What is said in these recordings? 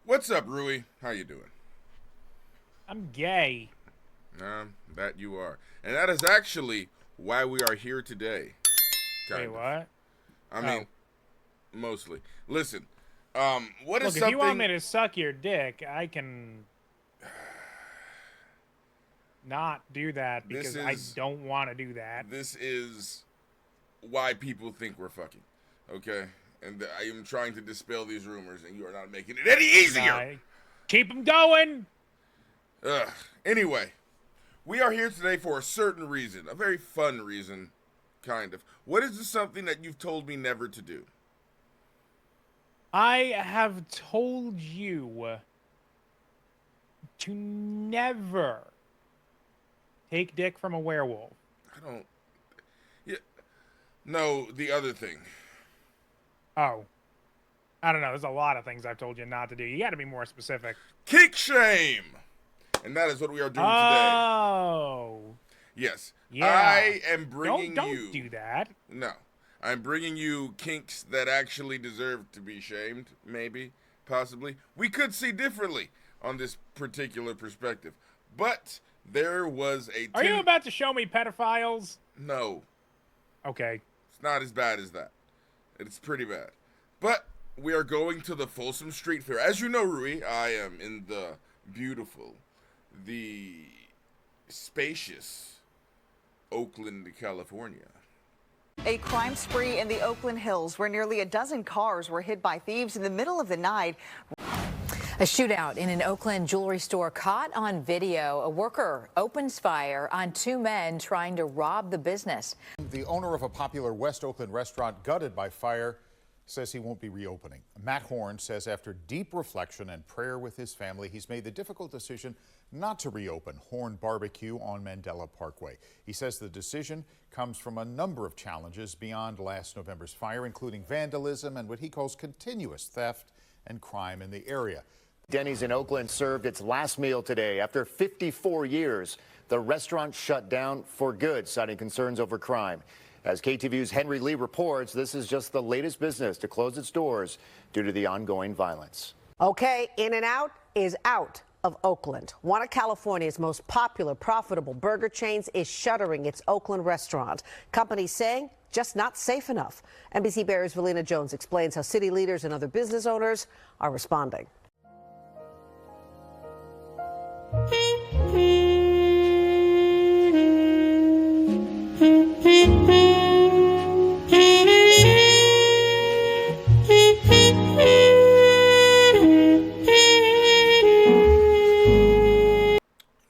What's up, Rui? How you doing? I'm gay. That you are. And that is actually why we are here today. Wait, what? I mean, mostly. Listen, what is Look, something... if you want me to suck your dick, I can not do that because I don't want to do that. This is why people think we're fucking, okay? And I am trying to dispel these rumors, and you are not making it any easier. Nah, keep them going. Anyway, we are here today for a certain reason, a very fun reason, kind of. What is something that you've told me never to do? I have told you to never take dick from a werewolf. I don't... Yeah. No, the other thing. Oh. I don't know. There's a lot of things I've told you not to do. You got to be more specific. Kink shame! And that is what we are doing today. Oh. Yes. Yeah. I am bringing Don't you... do that. No. I'm bringing you kinks that actually deserve to be shamed, maybe, possibly. We could see differently on this particular perspective. But there was a... Are you about to show me pedophiles? No. Okay. It's not as bad as that. It's pretty bad. But we are going to the Folsom Street Fair. As you know, Rui, I am in the beautiful, the spacious Oakland, California. A crime spree in the Oakland Hills where nearly a dozen cars were hit by thieves in the middle of the night. A shootout in an Oakland jewelry store caught on video. A worker opens fire on two men trying to rob the business. The owner of a popular West Oakland restaurant gutted by fire says he won't be reopening. Matt Horn says after deep reflection and prayer with his family, he's made the difficult decision not to reopen Horn Barbecue on Mandela Parkway. He says the decision comes from a number of challenges beyond last November's fire, including vandalism and what he calls continuous theft and crime in the area. Denny's in Oakland served its last meal today. After 54 years, the restaurant shut down for good, citing concerns over crime. As KTVU's Henry Lee reports, this is just the latest business to close its doors due to the ongoing violence. Okay, In-N-Out is out of Oakland. One of California's most popular, profitable burger chains is shuttering its Oakland restaurant. Companies saying just not safe enough. NBC Bears Valina Jones explains how city leaders and other business owners are responding.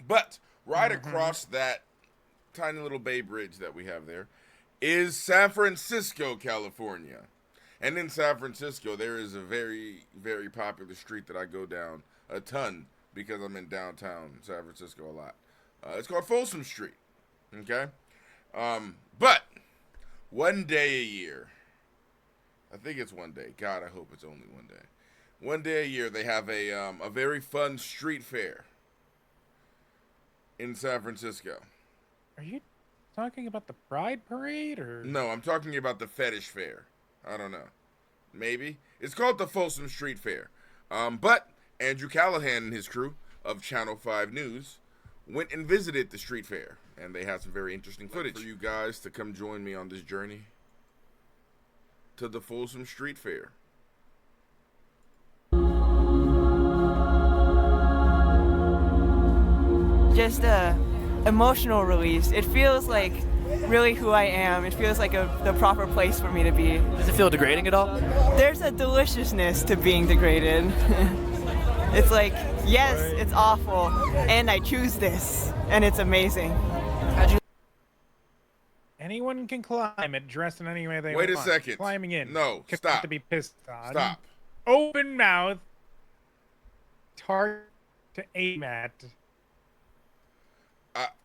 But right across that tiny little Bay Bridge that we have there is San Francisco, California. And in San Francisco, there is a very, very popular street that I go down a ton because I'm in downtown San Francisco a lot. It's called Folsom Street, okay? But one day a year, I think it's one day. God, I hope it's only one day. One day a year, they have a very fun street fair in San Francisco. Are you talking about the Pride Parade or? No, I'm talking about the fetish fair. I don't know. Maybe. It's called the Folsom Street Fair. But Andrew Callahan and his crew of Channel 5 News went and visited the street fair. And they had some very interesting footage for you guys to come join me on this journey to the Folsom Street Fair. Just emotional release. It feels like really who I am. It feels like the proper place for me to be. Does it feel degrading at all? There's a deliciousness to being degraded. It's like, yes, it's awful, and I choose this, and it's amazing. Anyone can climb it, dressed in any way they Wait want. a second. Climbing in. No, Kicked stop. To be pissed on. Stop. Open mouth. Target to aim at.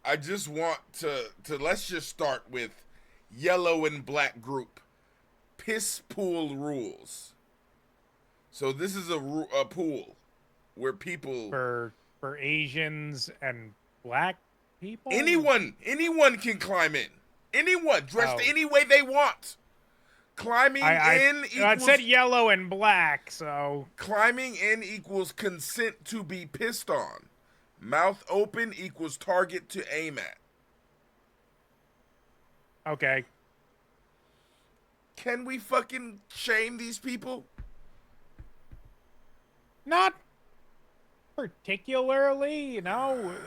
I just want to let's just start with yellow and black group. Piss pool rules. So this is a pool where people For Asians and black people? anyone can climb in. Anyone dressed Oh. any way they want. Climbing in equals... I said yellow and black, so... Climbing in equals consent to be pissed on. Mouth open equals target to aim at. Okay. Can we fucking shame these people? Not particularly,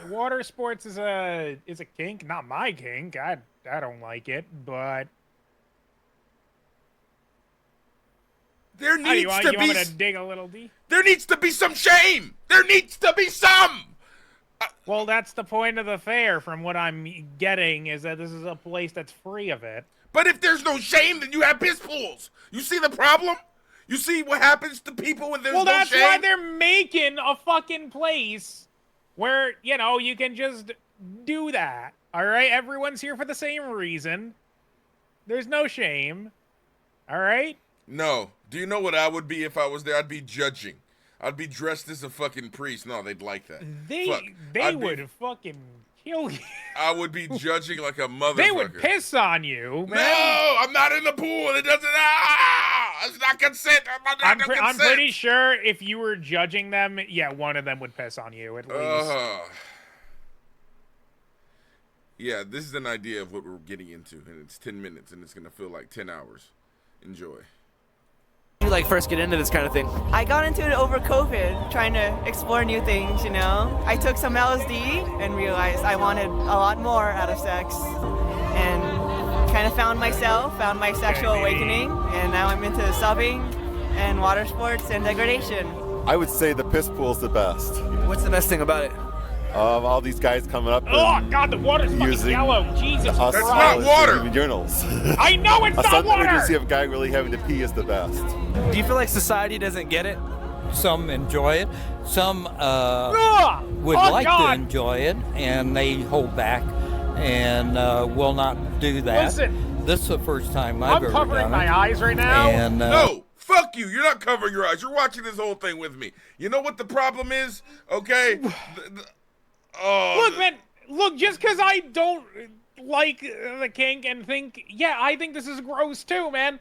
water sports is a kink, not my kink. I don't like it, but there needs you want me to dig a little deep? There needs to be some shame. There needs to be some. Well, that's the point of the fair, from what I'm getting, is that this is a place that's free of it. But if there's no shame, then you have piss pools. You see the problem? You see what happens to people when there's no shame? Well, that's why they're making a fucking place where, you can just do that. All right? Everyone's here for the same reason. There's no shame. All right? No. Do you know what I would be if I was there? I'd be judging. I'd be dressed as a fucking priest. No, they'd like that. They would fucking kill you. I would be judging like a motherfucker. They would piss on you, man. No, I'm not in the pool. It doesn't. It's not consent. I'm pretty sure if you were judging them, yeah, one of them would piss on you at least. Yeah, this is an idea of what we're getting into, and it's 10 minutes, and it's gonna feel like 10 hours. Enjoy. You first get into this kind of thing? I got into it over COVID, trying to explore new things, I took some LSD and realized I wanted a lot more out of sex, and kind of found myself, found my sexual awakening, and now I'm into subbing and water sports and degradation. I would say the piss pool's the best. What's the best thing about it? All these guys coming up. Oh God, the water's fucking yellow. Jesus Christ. That's not water. Urinals. I know it's not water. A to see if a guy really having to pee is the best. Do you feel like society doesn't get it? Some enjoy it. Some would like to enjoy it, and they hold back and will not do that. Listen, this is the first time I've ever done it. I'm covering my eyes right now. And, no, fuck you. You're not covering your eyes. You're watching this whole thing with me. You know what the problem is? Okay. Look, man. Look, just because I don't like the kink and think, yeah, I think this is gross too, man.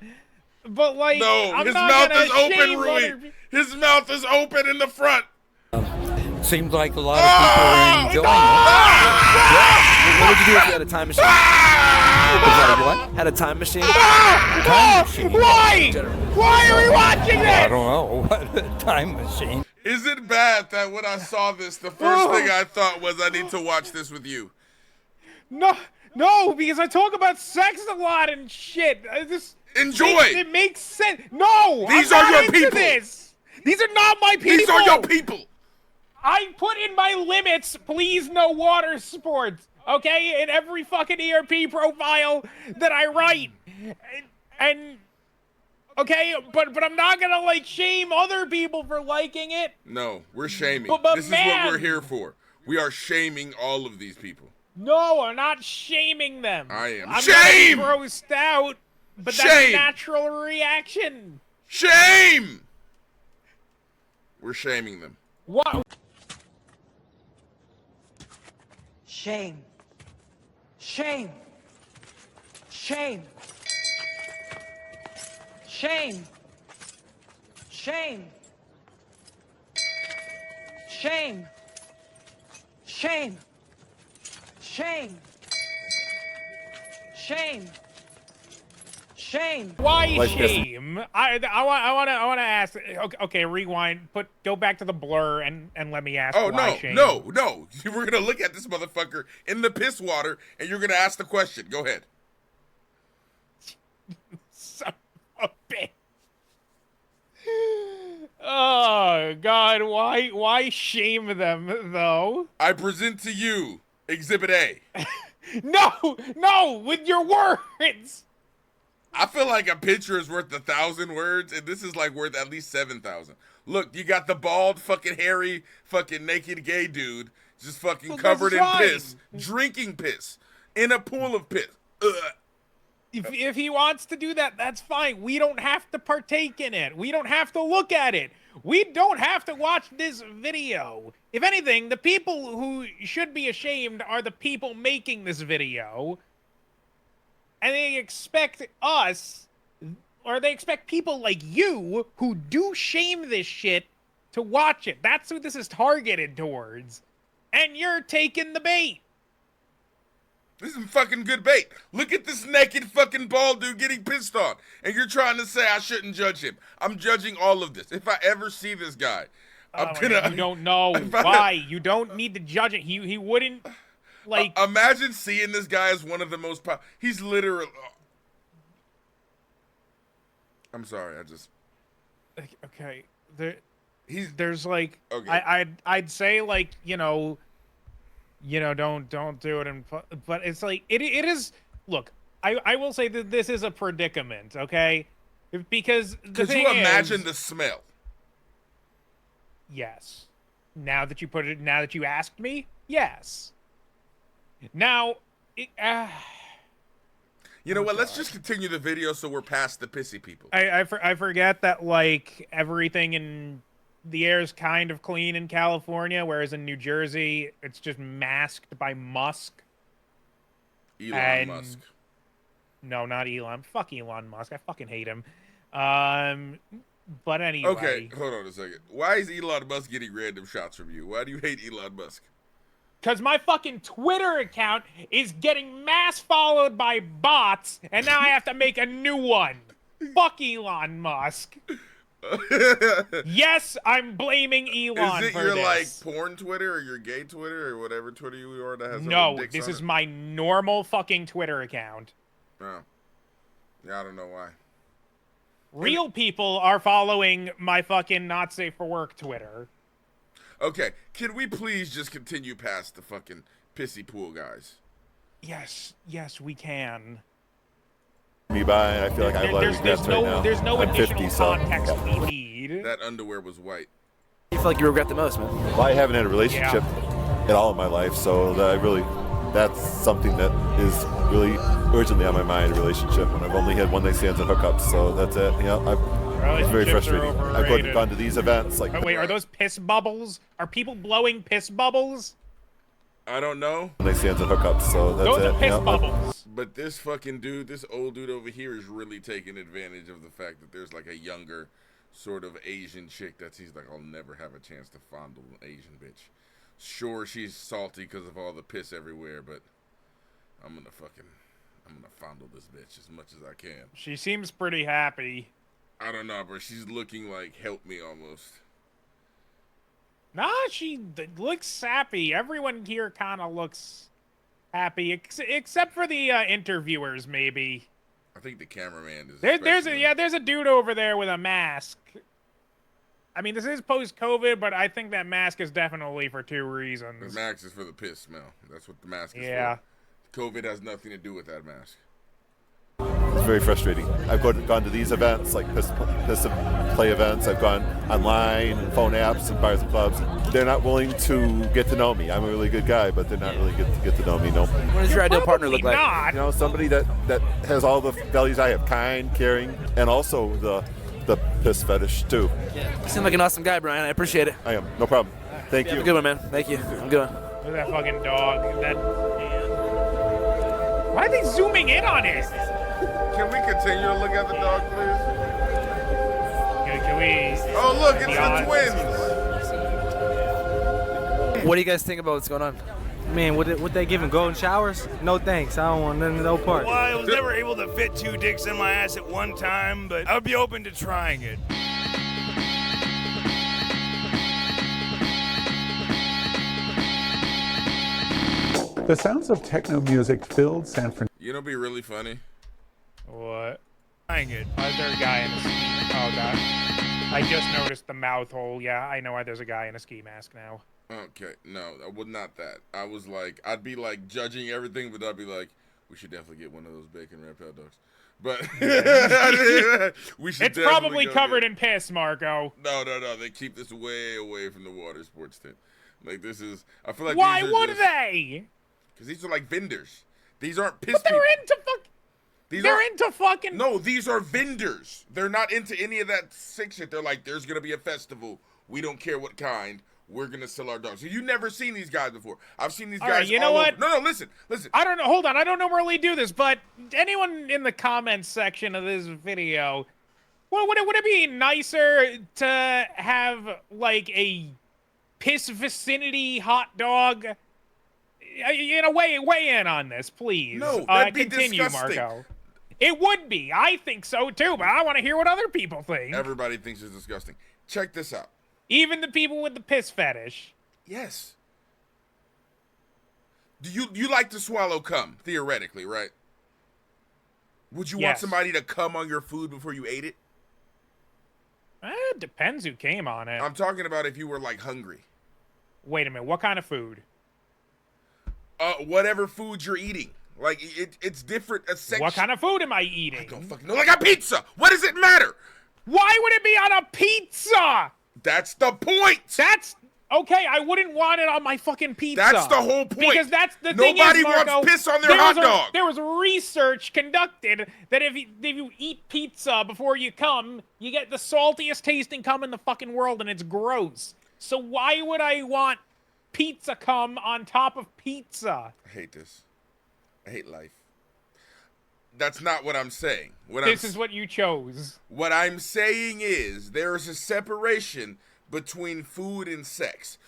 But no, I'm his not mouth is open, Rui. His mouth is open in the front. Seems like a lot of people are enjoying it. What would you do if you had a time machine? What? Had a time machine? Time machine. Why? Why are we watching this? I don't know. What a time machine. Is it bad that when I saw this, the first thing I thought was I need to watch this with you? No, because I talk about sex a lot and shit. Enjoy. It makes sense. No, these I'm are not your into people. This. These are not my people. These are your people. I put in my limits. Please, no water sports. Okay, in every fucking ERP profile that I write, and okay, but I'm not gonna shame other people for liking it. No, we're shaming. But this is what we're here for. We are shaming all of these people. No, I'm not shaming them. I am. I'm Shame! not grossed out, but Shame! that's a natural reaction. Shame! We're shaming them. What? Shame. Shame. Shame. Shame. Shame. Shame. Shame. Shame. Shame. Shame. Why shame? I want to ask. Okay, rewind. Go back to the blur and let me ask. Why shame? No. We're gonna look at this motherfucker in the piss water, and you're gonna ask the question. Go ahead. Son of a bitch. Oh God, why shame them though? I present to you Exhibit A. No, with your words. I feel like a picture is worth 1,000 words, and this is worth at least 7,000. Look, you got the bald, fucking hairy, fucking naked gay dude just fucking covered in piss, drinking piss, in a pool of piss. Ugh. If he wants to do that, that's fine. We don't have to partake in it. We don't have to look at it. We don't have to watch this video. If anything, the people who should be ashamed are the people making this video. And they expect us, they expect people like you who do shame this shit to watch it. That's who this is targeted towards. And you're taking the bait. This is fucking good bait. Look at this naked fucking bald dude getting pissed on. And you're trying to say I shouldn't judge him. I'm judging all of this. If I ever see this guy, I'm gonna... You don't know why. You don't need to judge it. He wouldn't, like... imagine seeing this guy as one of the most... He's literally... I'm sorry, I just... Okay. There's like... Okay. I'd say, like, don't do it. But it's like, it is... Look, I will say that this is a predicament, okay? Because the thing is... Could you imagine the smell? Yes. Now that you asked me, yes. Now, you know what? Let's just continue the video so we're past the pissy people. I forget that, like, everything in the air is kind of clean in California, whereas in New Jersey, it's just masked by musk. Elon Musk. No, not Elon. Fuck Elon Musk. I fucking hate him. But anyway. Okay, hold on a second. Why is Elon Musk getting random shots from you? Why do you hate Elon Musk? Because my fucking Twitter account is getting mass followed by bots, and now I have to make a new one. Fuck Elon Musk. Yes, I'm blaming Elon is it for your, this. like, porn Twitter or your gay Twitter or whatever Twitter you are that has No, dicks this on is it? my normal fucking Twitter account. Oh. Yeah, I don't know why. Real people are following my fucking not safe for work Twitter. Okay, can we please just continue past the fucking pissy pool guys? Yes, we can. Me by, and I feel like I have a lot of regrets right now. There's no I'm additional 50, so context we need. That underwear was white. You feel like you regret the most, man? Well, I haven't had a relationship at all in my life, so that's something that is really urgently on my mind, a relationship. And I've only had one-night stands and hookups, so that's it. It's very frustrating. I've gone to these events. Like, wait, are those piss bubbles? Are people blowing piss bubbles? I don't know. One-night stands and hookups, so that's those it. Are piss bubbles. But this fucking dude, this old dude over here is really taking advantage of the fact that there's like a younger sort of Asian chick he's like, I'll never have a chance to fondle an Asian bitch. Sure, she's salty because of all the piss everywhere, but I'm gonna fondle this bitch as much as I can. She seems pretty happy. I don't know, but she's looking like help me almost. Nah, she looks sappy. Everyone here kind of looks happy, except for the interviewers, maybe. I think the cameraman is. There's a dude over there with a mask. I mean, this is post-COVID, but I think that mask is definitely for two reasons. The mask is for the piss smell. That's what the mask is for. COVID has nothing to do with that mask. It's very frustrating. I've gone to these events, like piss play events. I've gone online and phone apps and bars and clubs. They're not willing to get to know me. I'm a really good guy, but they're not really get to know me. No. What does your ideal partner look like? Not. Somebody that has all the values I have: kind, caring, and also the piss fetish too. Yeah. You seem like an awesome guy, Brian. I appreciate it. I am. No problem. Thank you. Have a good one, man. Thank you. I'm good. Look at that fucking dog. Why are they zooming in on it? Can we continue to look at the dog, please? Can we? Oh, look, it's the twins. What do you guys think about what's going on? Man, would they give him golden showers? No thanks. I don't want none of no part. Well, I was never able to fit two dicks in my ass at one time, but I would be open to trying it. The sounds of techno music filled San Francisco. You know, be really funny. What? Trying it. Why is there a guy in a ski? Oh god! I just noticed the mouth hole. Yeah, I know why there's a guy in a ski mask now. Okay, no, I would not that. I was like, I'd be like judging everything, but I'd be like, we should definitely get one of those bacon red hot dogs. But we should. It's probably covered in piss, Marco. No. They keep this way away from the water sports tent. Like this is. I feel like. Why would they? Because these are like vendors. These aren't piss. But they're people. into fuck. They're into fucking. No, these are vendors. They're not into any of that sick shit. They're like, there's gonna be a festival. We don't care what kind. We're gonna sell our dogs. So you've never seen these guys before. I've seen these guys. Right, you know what? No, listen. I don't know. Hold on. I don't normally do this, but anyone in the comments section of this video Well, would it be nicer to have like a piss vicinity hot dog? You know, weigh in on this, please. No, that'd be continue, disgusting. Marco. It would be. I think so too, but I want to hear what other people think. Everybody thinks it's disgusting. Check this out. Even the people with the piss fetish. Yes. Do you like to swallow cum, theoretically, right? Would you want somebody to cum on your food before you ate it? It depends who came on it. I'm talking about if you were, like, hungry. Wait a minute. What kind of food? Whatever food you're eating. Like, it's different. What kind of food am I eating? I don't fucking know. Like a pizza. What does it matter? Why would it be on a pizza? That's the point. That's... Okay, I wouldn't want it on my fucking pizza. That's the whole point. Because that's the thing is, Marco, wants piss on their hot dog. There was research conducted that if you eat pizza before you come, you get the saltiest tasting cum in the fucking world, and it's gross. So why would I want pizza cum on top of pizza? I hate this. I hate life. That's not what I'm saying. This is what you chose. What I'm saying is there is a separation between food and sex.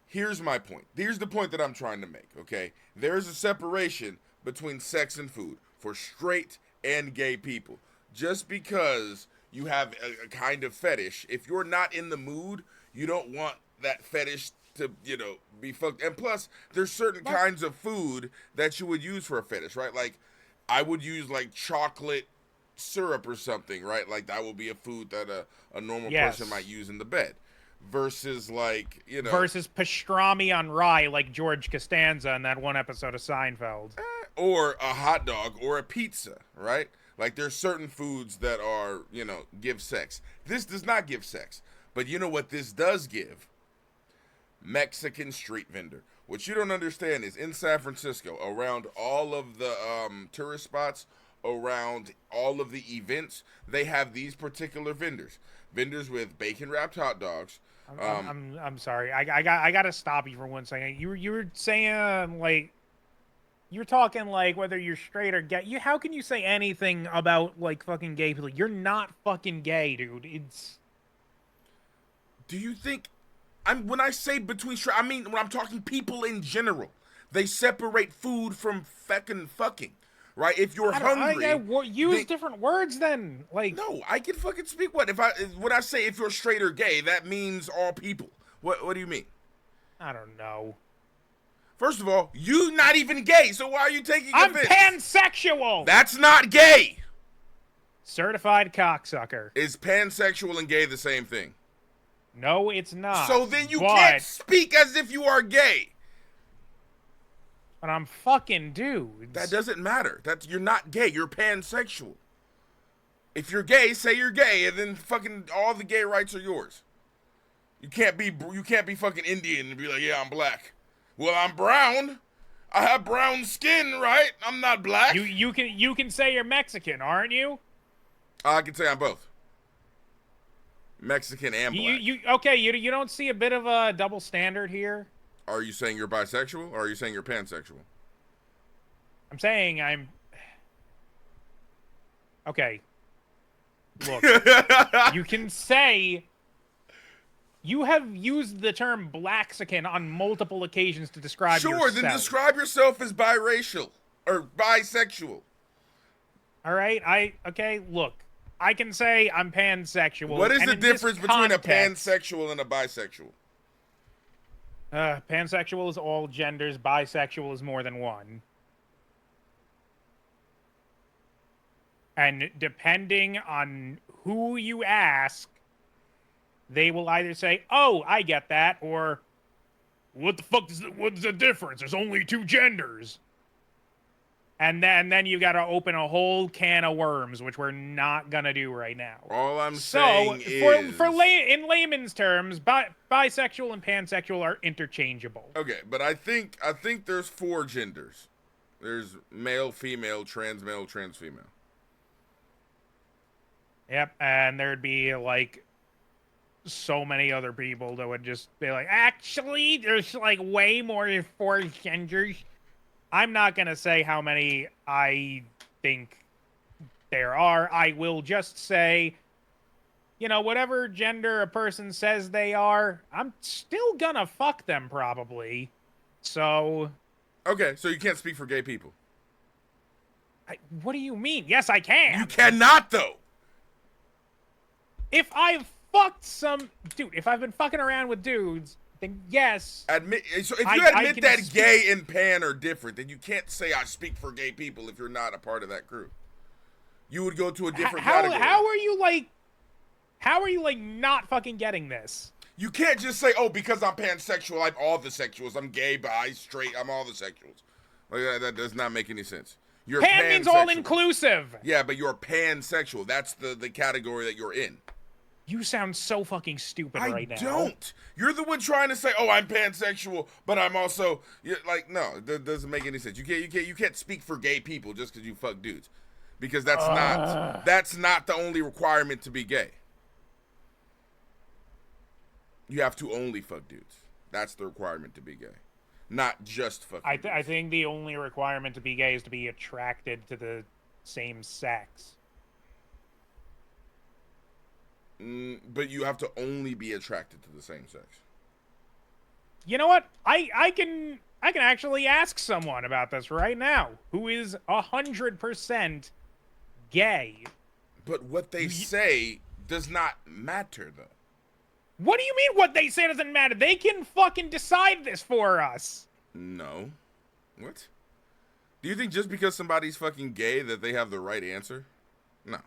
Here's my point. Here's the point that I'm trying to make, okay? There's a separation between sex and food for straight and gay people. Just because you have a kind of fetish, if you're not in the mood, you don't want that fetish to, be fucked. And plus, there's certain kinds of food that you would use for a fetish, right? Like, I would use, like, chocolate syrup or something, right? Like, that would be a food that a normal person might use in the bed. Versus, like, Versus pastrami on rye, like George Costanza in that one episode of Seinfeld. Or a hot dog or a pizza, right? Like, there's certain foods that are, give sex. This does not give sex. But you know what this does give? Mexican street vendor. What you don't understand is in San Francisco, around all of the tourist spots, around all of the events, they have these particular vendors. Vendors with bacon-wrapped hot dogs. I'm sorry. I gotta stop you for 1 second. You were saying, like, you were talking, like, whether you're straight or gay. How can you say anything about, like, fucking gay people? You're not fucking gay, dude. It's... Do you think... when I say between straight, I mean when I'm talking people in general. They separate food from fucking, right? If you're hungry, use different words then. Like, no, I can fucking speak. When I say if you're straight or gay, that means all people. What do you mean? I don't know. First of all, you not even gay, so why are you taking offense? I'm pansexual. That's not gay. Certified cocksucker. Is pansexual and gay the same thing? No, it's not. So then you can't speak as if you are gay. But I'm fucking dudes. That doesn't matter. You're not gay. You're pansexual. If you're gay, say you're gay, and then fucking all the gay rights are yours. You can't be fucking Indian and be like, yeah, I'm black. Well, I'm brown. I have brown skin, right? I'm not black. You can say you're Mexican, aren't you? I can say I'm both. Mexican and black. You don't see a bit of a double standard here? Are you saying you're bisexual, or are you saying you're pansexual? I'm saying I'm... Okay. Look, you can say... You have used the term Blaxican on multiple occasions to describe yourself. Sure, then describe yourself as biracial, or bisexual. Alright, look. I can say I'm pansexual. What is the difference between a pansexual and a bisexual? Pansexual is all genders. Bisexual is more than one. And depending on who you ask, they will either say, "Oh, I get that," or "What the fuck what's the difference? There's only two genders." And then you got to open a whole can of worms, which we're not gonna do right now. All I'm saying is, in layman's terms, bisexual and pansexual are interchangeable. Okay, but I think there's 4 genders. There's male, female, trans female. Yep, and there'd be like so many other people that would just be like, actually, there's like way more than 4 genders. I'm not going to say how many I think there are. I will just say you know, whatever gender a person says they are, I'm still gonna fuck them probably. So. Okay, so you can't speak for gay people. What do you mean? Yes, I can. You cannot, though. If I've fucked some dude, if I've been fucking around with dudes, then yes. So if you admit that gay and pan are different, then you can't say I speak for gay people if you're not a part of that group. You would go to a different category. How are you like not fucking getting this? You can't just say, oh, because I'm pansexual, I'm all the sexuals. I'm gay, bi, straight, I'm all the sexuals. Like, that does not make any sense. You're pan means all inclusive. Yeah, but you're pansexual. That's the category that you're in. You sound so fucking stupid right now. I don't. You're the one trying to say, "Oh, I'm pansexual, but I'm also like." No, that doesn't make any sense. You can't speak for gay people just because you fuck dudes, because that's not the only requirement to be gay. You have to only fuck dudes. That's the requirement to be gay, not just fuck. I think the only requirement to be gay is to be attracted to the same sex. But you have to only be attracted to the same sex. You know what? I can actually ask someone about this right now who is 100% gay. But what they say does not matter, though. What do you mean what they say doesn't matter? They can fucking decide this for us. No. What? Do you think just because somebody's fucking gay that they have the right answer? No.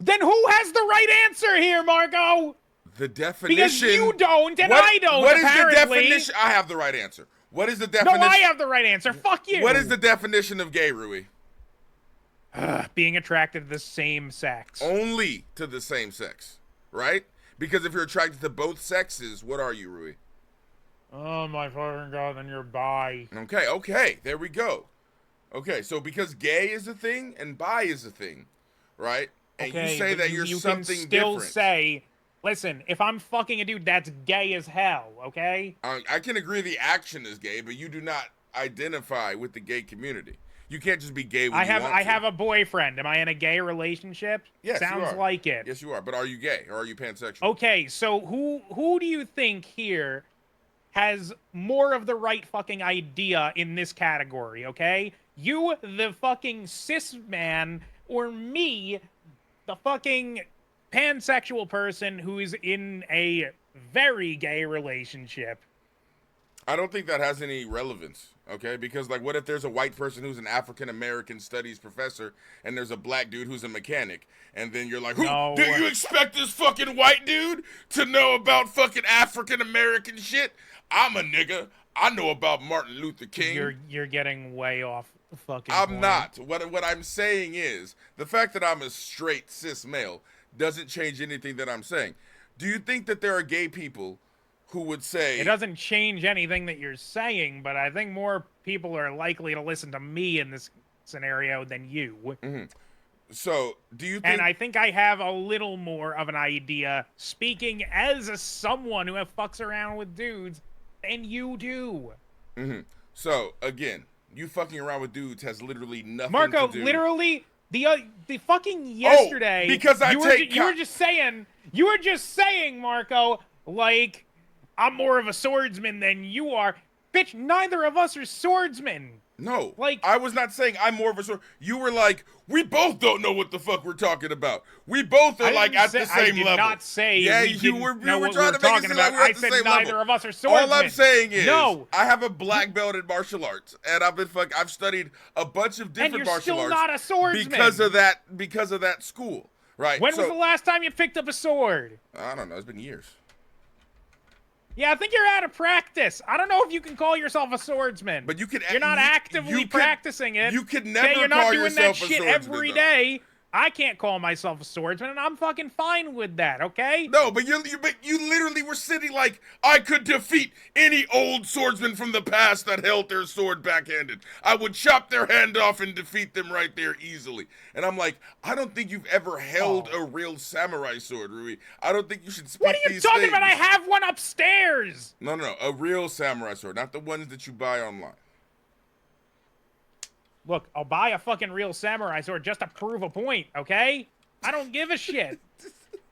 Then who has the right answer here, Marco? The definition. Because you don't and I don't, What is apparently. the definition? I have the right answer. What is the definition? No, I have the right answer. Fuck you. What is the definition of gay, Rui? Being attracted to the same sex. Only to the same sex, right? Because if you're attracted to both sexes, what are you, Rui? Oh my fucking god, then you're bi. Okay, there we go. Okay, so because gay is a thing and bi is a thing, right? And you say that you're something can still different. Say, listen, if I'm fucking a dude, that's gay as hell, okay? I can agree the action is gay, but you do not identify with the gay community. You can't just be gay when I have a boyfriend. Am I in a gay relationship? Yes, Sounds you are. like it. Yes, you are. But are you gay or are you pansexual? Okay, so who do you think here has more of the right fucking idea in this category, okay? You, the fucking cis man, or me, the fucking pansexual person who is in a very gay relationship? I don't think that has any relevance, okay? Because, like, what if there's a white person who's an African-American studies professor and there's a black dude who's a mechanic? And then you're like, do you expect this fucking white dude to know about fucking African-American shit? I'm a nigga. I know about Martin Luther King. You're getting way off the fucking I'm point. not. What I'm saying is, the fact that I'm a straight cis male doesn't change anything that I'm saying. Do you think that there are gay people who would say... It doesn't change anything that you're saying, but I think more people are likely to listen to me in this scenario than you. Mm-hmm. So, do you think... And I think I have a little more of an idea, speaking as someone who fucks around with dudes, than you do. Mm-hmm. So, again, you fucking around with dudes has literally nothing Marco, to do... literally, the fucking yesterday... Oh, because you were just saying, Marco, like... I'm more of a swordsman than you are. Bitch, neither of us are swordsmen. No, like I was not saying I'm more of a sword. You were like, we both don't know what the fuck we're talking about. We both are like at the same level. I did not say yeah, you were trying to make it seem like we're at the same level. Neither of us are swordsmen. All I'm saying is, no. I have a black belt in martial arts, and I've studied a bunch of different martial arts. And you're still not a swordsman because of that school, right? When was the last time you picked up a sword? I don't know. It's been years. Yeah, I think you're out of practice. I don't know if you can call yourself a swordsman. But you can. You're not actively practicing it. You could never you're not call doing yourself that a shit swordsman, every though. day. I can't call myself a swordsman, and I'm fucking fine with that, okay? No, but you literally were sitting like, I could defeat any old swordsman from the past that held their sword backhanded. I would chop their hand off and defeat them right there easily. And I'm like, I don't think you've ever held a real samurai sword, Rui. I don't think you should speak What are you talking about? I have one upstairs. No, a real samurai sword, not the ones that you buy online. Look, I'll buy a fucking real samurai sword just to prove a point, okay? I don't give a shit.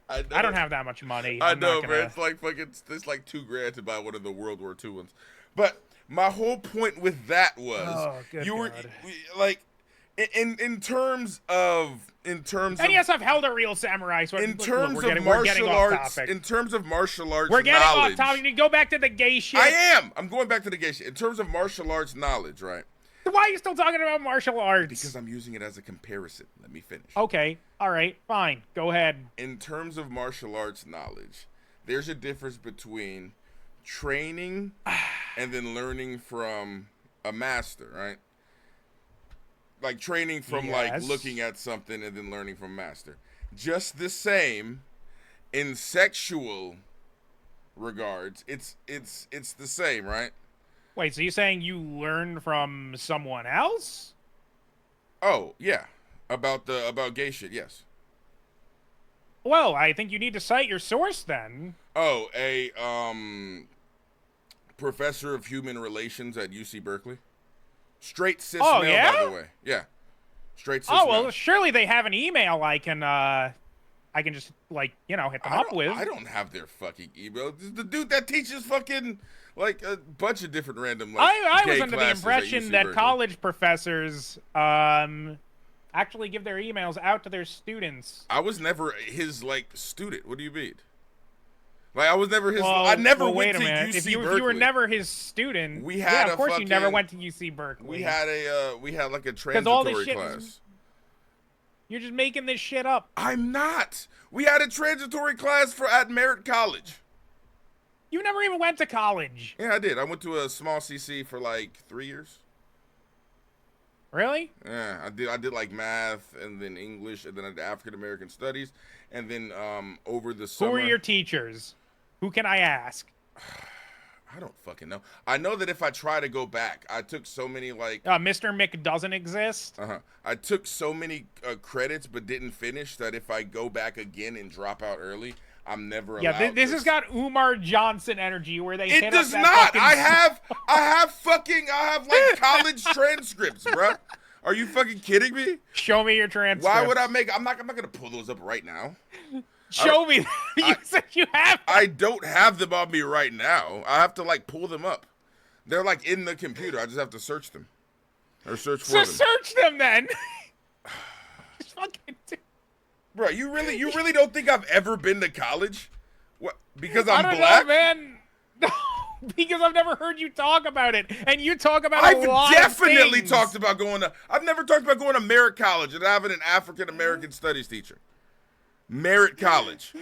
I don't have that much money. I I'm know, not man. gonna... It's like fucking. It's like $2,000 to buy one of the World War II ones. But my whole point with that was you were like, in terms of. And yes, I've held a real samurai. So in terms look, of martial arts, in terms of martial arts, we're getting knowledge, off topic. You go back to the gay shit. I am. I'm going back to the gay shit. In terms of martial arts knowledge, right? Why are you still talking about martial arts? Because I'm using it as a comparison. Let me finish. Okay. All right. Fine. Go ahead. In terms of martial arts knowledge, there's a difference between training and then learning from a master, right? Like training from like looking at something and then learning from master. Just the same in sexual regards. It's the same, right? Wait, so you're saying you learn from someone else? Oh, yeah. About gay shit, yes. Well, I think you need to cite your source then. Oh, a professor of human relations at UC Berkeley. Straight cis male, by the way. Yeah. Straight cis male. Well, surely they have an email I can just, like, hit them up with. I don't have their fucking email. The dude that teaches fucking, like, a bunch of different random, like, I was gay under the impression that Berkeley. college professors actually give their emails out to their students. I was never his, like, student. What do you mean? Like, I was never his... I never went to UC if Berkeley. you were never his student, we had of course you never went to UC Berkeley. We had like a transitory class. You're just making this shit up. I'm not. We had a transitory class at Merritt College. You never even went to college. Yeah, I did. I went to a small CC for like 3 years. Really? Yeah, I did like math and then English and then I did African American studies and then over the summer. Who were your teachers? Who can I ask? I don't fucking know. I know that if I try to go back, I took so many like... Mr. Mick doesn't exist? I took so many credits but didn't finish that if I go back again and drop out early, I'm never allowed. Yeah, this has got Umar Johnson energy where they hit It does up not. that I have like college transcripts, bruh. Are you fucking kidding me? Show me your transcripts. Why would I make... I'm not gonna pull those up right now. Show me. You said you have. I don't have them on me right now. I have to like pull them up. They're like in the computer. I just have to search them, or search for them. Search them then. Just fucking. Bro, you really don't think I've ever been to college? What? Because I'm I don't black, know, man. No, because I've never heard you talk about it, and you talk about. I've a lot definitely of things. talked about going to. I've never talked about going to Merritt College and having an African American studies teacher. Merritt College.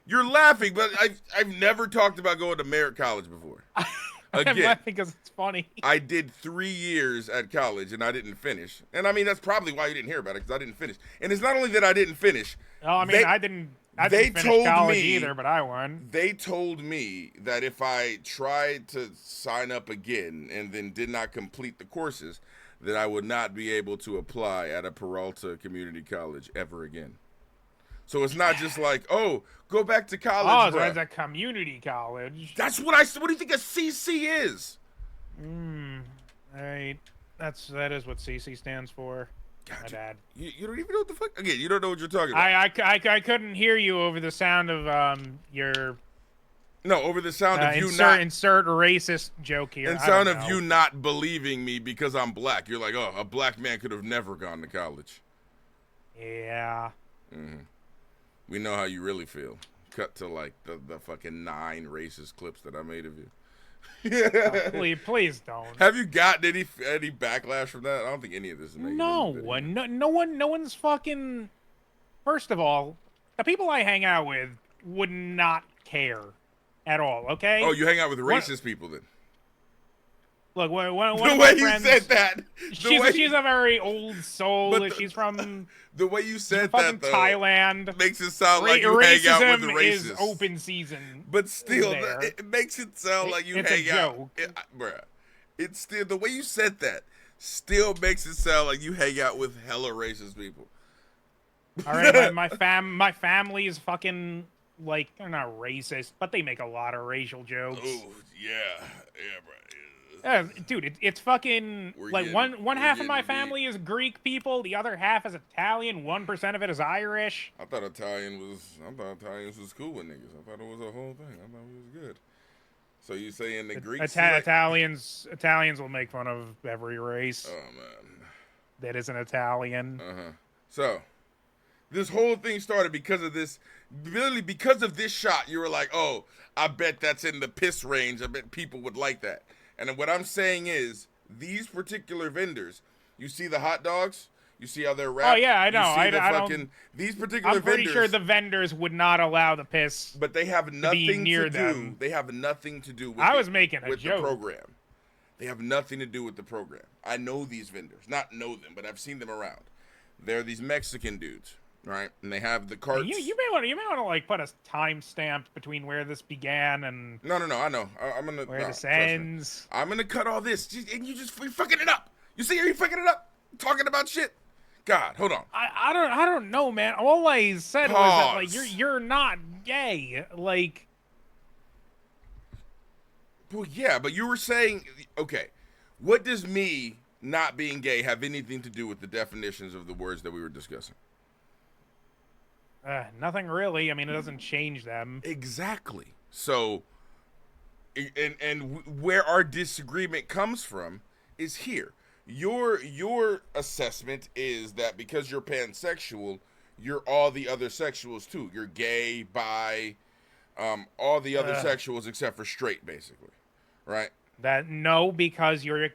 You're laughing, but I've never talked about going to Merritt College before. Again, I'm laughing because it's funny. I did 3 years at college and I didn't finish. And I mean, that's probably why you didn't hear about it, because I didn't finish. And it's not only that I didn't finish. Oh, I mean, I didn't finish college either, but I won. They told me that if I tried to sign up again and then did not complete the courses, that I would not be able to apply at a Peralta Community College ever again. So it's not just like, oh, go back to college. Oh, so it's a community college. That's what I said. What do you think a CC is? Right. That is what CC stands for. God, my dad. You don't even know what the fuck. Again, you don't know what you're talking about. I couldn't hear you over the sound of your. No, over the sound of you not insert racist joke here. And sound of you not believing me because I'm black. You're like, oh, a black man could have never gone to college. Yeah. Mm-hmm. We know how you really feel. Cut to like the fucking 9 racist clips that I made of you. Please don't. Have you gotten any backlash from that? I don't think any of this is making no one's fucking. First of all, the people I hang out with would not care at all. Okay. Oh, you hang out with racist people then? Look, one the of way my friends, you said that. She's a very old soul. She's from the way you said that, though, Thailand. Makes it sound like you hang out with the racists. Is open season. But still, it makes it sound like you hang out. Bruh, it's still the way you said that. Still makes it sound like you hang out with hella racist people. All right, my family is fucking like they're not racist, but they make a lot of racial jokes. Oh yeah, bro. Dude, it's fucking like one half of my getting family is Greek people, the other half is Italian, 1% of it is Irish. I thought Italians was cool with niggas. I thought it was a whole thing. I thought it was good. So you saying the Greeks? Italians will make fun of every race. Oh man, that is an Italian. So this whole thing started because of this. Literally because of this shot, you were like, "Oh, I bet that's in the piss range. I bet people would like that." And what I'm saying is, these particular vendors, you see the hot dogs, you see how they're wrapped. Oh yeah, I know. These particular I'm pretty vendors, sure the vendors would not allow the piss. but they have nothing near to do. them. They have nothing to do with. I was making a joke. The program. They have nothing to do with the program. I know these vendors, not know them, but I've seen them around. They're these Mexican dudes, right? And they have the carts. You may want to like put a timestamp between where this began and No, I know. I'm gonna where this ends. I'm gonna cut all this, and you're fucking it up. You see, you're fucking it up, talking about shit. God, hold on. I don't know, man. All I said was that like you're not gay, like. Well, yeah, but you were saying, okay, what does me not being gay have anything to do with the definitions of the words that we were discussing? Nothing really. I mean, it doesn't change them. Exactly. So, and where our disagreement comes from is here. Your assessment is that because you're pansexual, you're all the other sexuals too. You're gay, bi, all the other sexuals except for straight, basically, right? No, because you're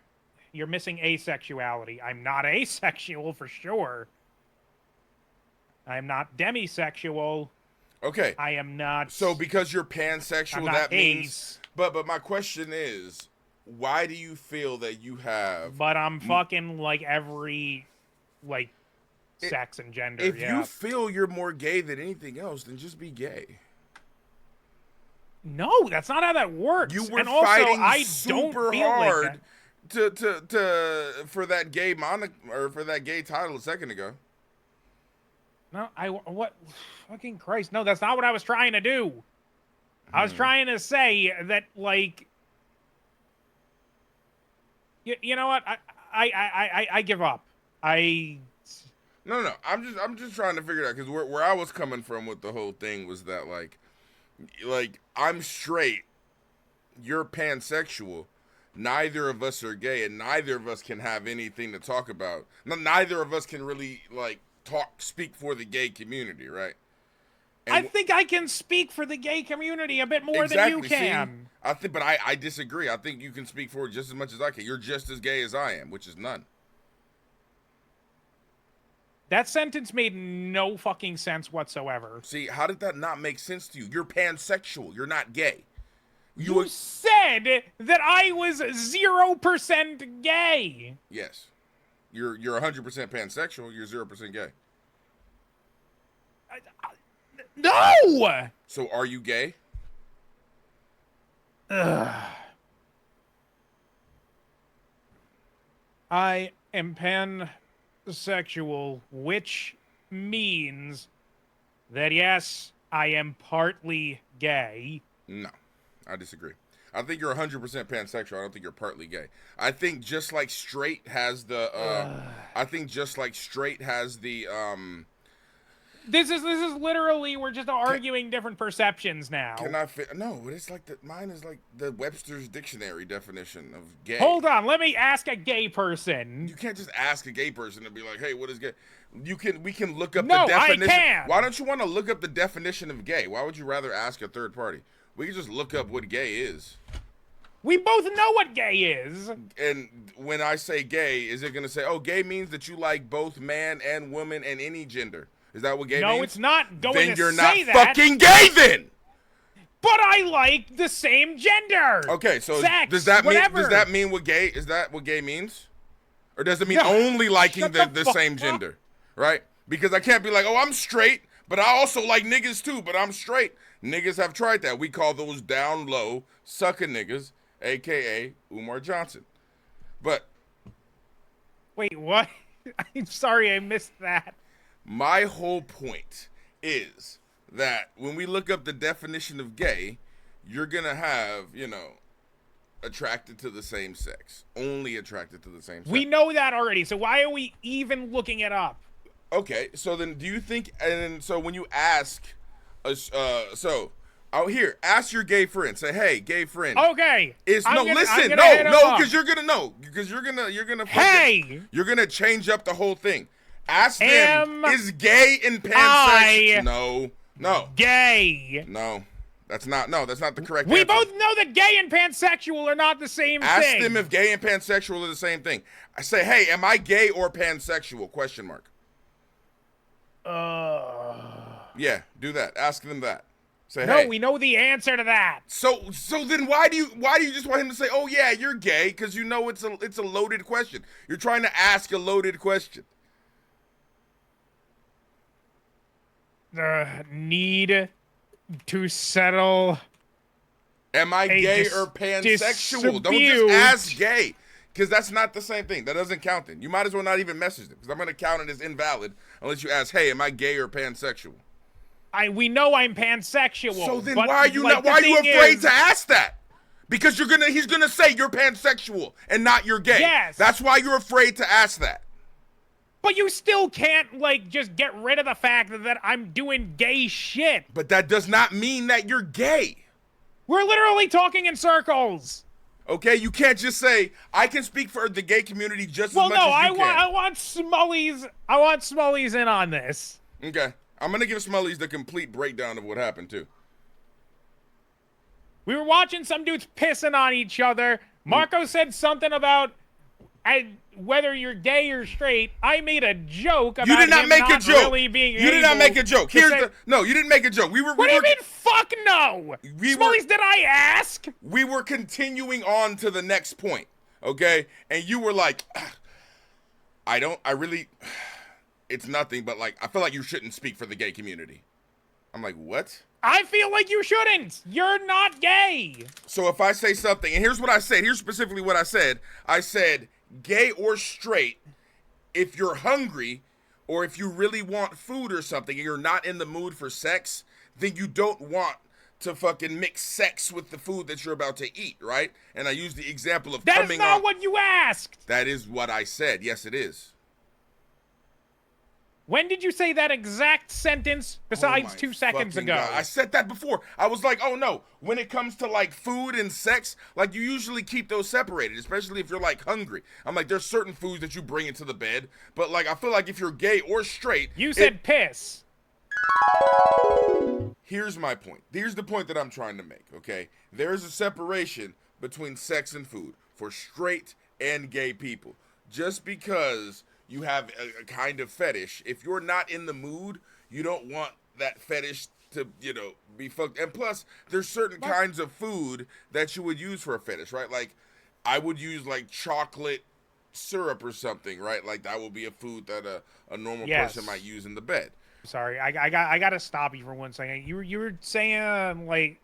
missing asexuality. I'm not asexual for sure. I'm not demisexual. Okay. I am not. So because you're pansexual, that means. But my question is, why do you feel that you have? But I'm fucking like every, like, sex and gender. If you feel you're more gay than anything else, then just be gay. No, that's not how that works. You were and also, fighting I super don't feel hard like that. for that gay for that gay title a second ago. No, what? Fucking Christ! No, that's not what I was trying to do. I was trying to say that, like, you know what? I give up. No. I'm just trying to figure it out, because where I was coming from with the whole thing was that like I'm straight, you're pansexual, neither of us are gay, and neither of us can have anything to talk about. Neither of us can really like speak for the gay community, right? And I think I can speak for the gay community a bit more than you can. See, but I disagree. I think you can speak for it just as much as I can. You're just as gay as I am, which is none. That sentence made no fucking sense whatsoever. See, how did that not make sense to you? You're pansexual. You're not gay. You said that I was 0% gay. Yes. You're 100% pansexual. You're 0% gay. No! So are you gay? I am pansexual, which means that yes, I am partly gay. No, I disagree. I think you're 100% pansexual. I don't think you're partly gay. I think just like straight has the This is literally, we're just arguing different perceptions now. No, but it's like mine is like the Webster's dictionary definition of gay. Hold on, let me ask a gay person. You can't just ask a gay person and be like, "Hey, what is gay?" We can look up the definition. I can. Why don't you want to look up the definition of gay? Why would you rather ask a third party? We can just look up what gay is. We both know what gay is. And when I say gay, is it going to say, "Oh, gay means that you like both man and woman and any gender"? Is that what gay means? No, it's not going then to you're say not that. fucking gay then. But I like the same gender. Okay, so sex, does that mean what gay is? That what gay means? Or does it mean only liking the same gender? Right? Because I can't be like, "Oh, I'm straight, but I also like niggas too, but I'm straight." Niggas have tried that. We call those down low sucker niggas, aka Umar Johnson. But wait, what? I'm sorry, I missed that. My whole point is that when we look up the definition of gay, you're going to have, attracted to the same sex. Only attracted to the same sex. We know that already, so why are we even looking it up? Okay, so then do you think, and so when you ask, out here, ask your gay friend, say, hey, gay friend. Okay. Because you're gonna know, because you're gonna change up the whole thing. Ask them, is gay and pansexual? No. Gay. No. That's not the correct We answer. both know that gay and pansexual are not the same thing. Ask them if gay and pansexual are the same thing. I say, hey, am I gay or pansexual? ? Yeah, do that. Ask them that. Say, no, hey. we know the answer to that. So then why do you just want him to say, oh yeah, you're gay? Because you know it's a loaded question. You're trying to ask a loaded question. The need to settle. Am I gay or pansexual? Don't just ask gay, because that's not the same thing. That doesn't count then. You might as well not even message them, because I'm going to count it as invalid unless you ask, hey, am I gay or pansexual? We know I'm pansexual. So then why are you afraid to ask that? Because he's gonna say you're pansexual and not you're gay. Yes. That's why you're afraid to ask that. But you still can't, just get rid of the fact that I'm doing gay shit. But that does not mean that you're gay. We're literally talking in circles. Okay, you can't just say, I can speak for the gay community just as much as you can. I want Smullies in on this. Okay. I'm going to give Smullies the complete breakdown of what happened, too. We were watching some dudes pissing on each other. Marco said something about whether you're gay or straight. I made a joke about really being You did not make a joke. No, you didn't make a joke. What do you mean, fuck no? Smullies, did I ask? We were continuing on to the next point, okay? And you were like, it's nothing, but I feel like you shouldn't speak for the gay community. I'm like, what? I feel like you shouldn't. You're not gay. So if I say something, and here's what I said. Here's specifically what I said. I said, gay or straight, if you're hungry or if you really want food or something and you're not in the mood for sex, then you don't want to fucking mix sex with the food that you're about to eat, right? And I used the example of That's not what you asked. That is what I said. Yes, it is. When did you say that exact sentence besides 2 seconds ago? God. I said that before. I was like, oh no, when it comes to food and sex, you usually keep those separated, especially if you're hungry. I'm like, there's certain foods that you bring into the bed, but I feel like if you're gay or straight. You said piss. Here's my point. Here's the point that I'm trying to make, okay? There's a separation between sex and food for straight and gay people. Just because you have a kind of fetish, if you're not in the mood, you don't want that fetish to, be fucked. And plus, there's certain kinds of food that you would use for a fetish, right? I would use chocolate syrup or something, right? That would be a food that a normal person might use in the bed. Sorry, I gotta stop you for 1 second. You were saying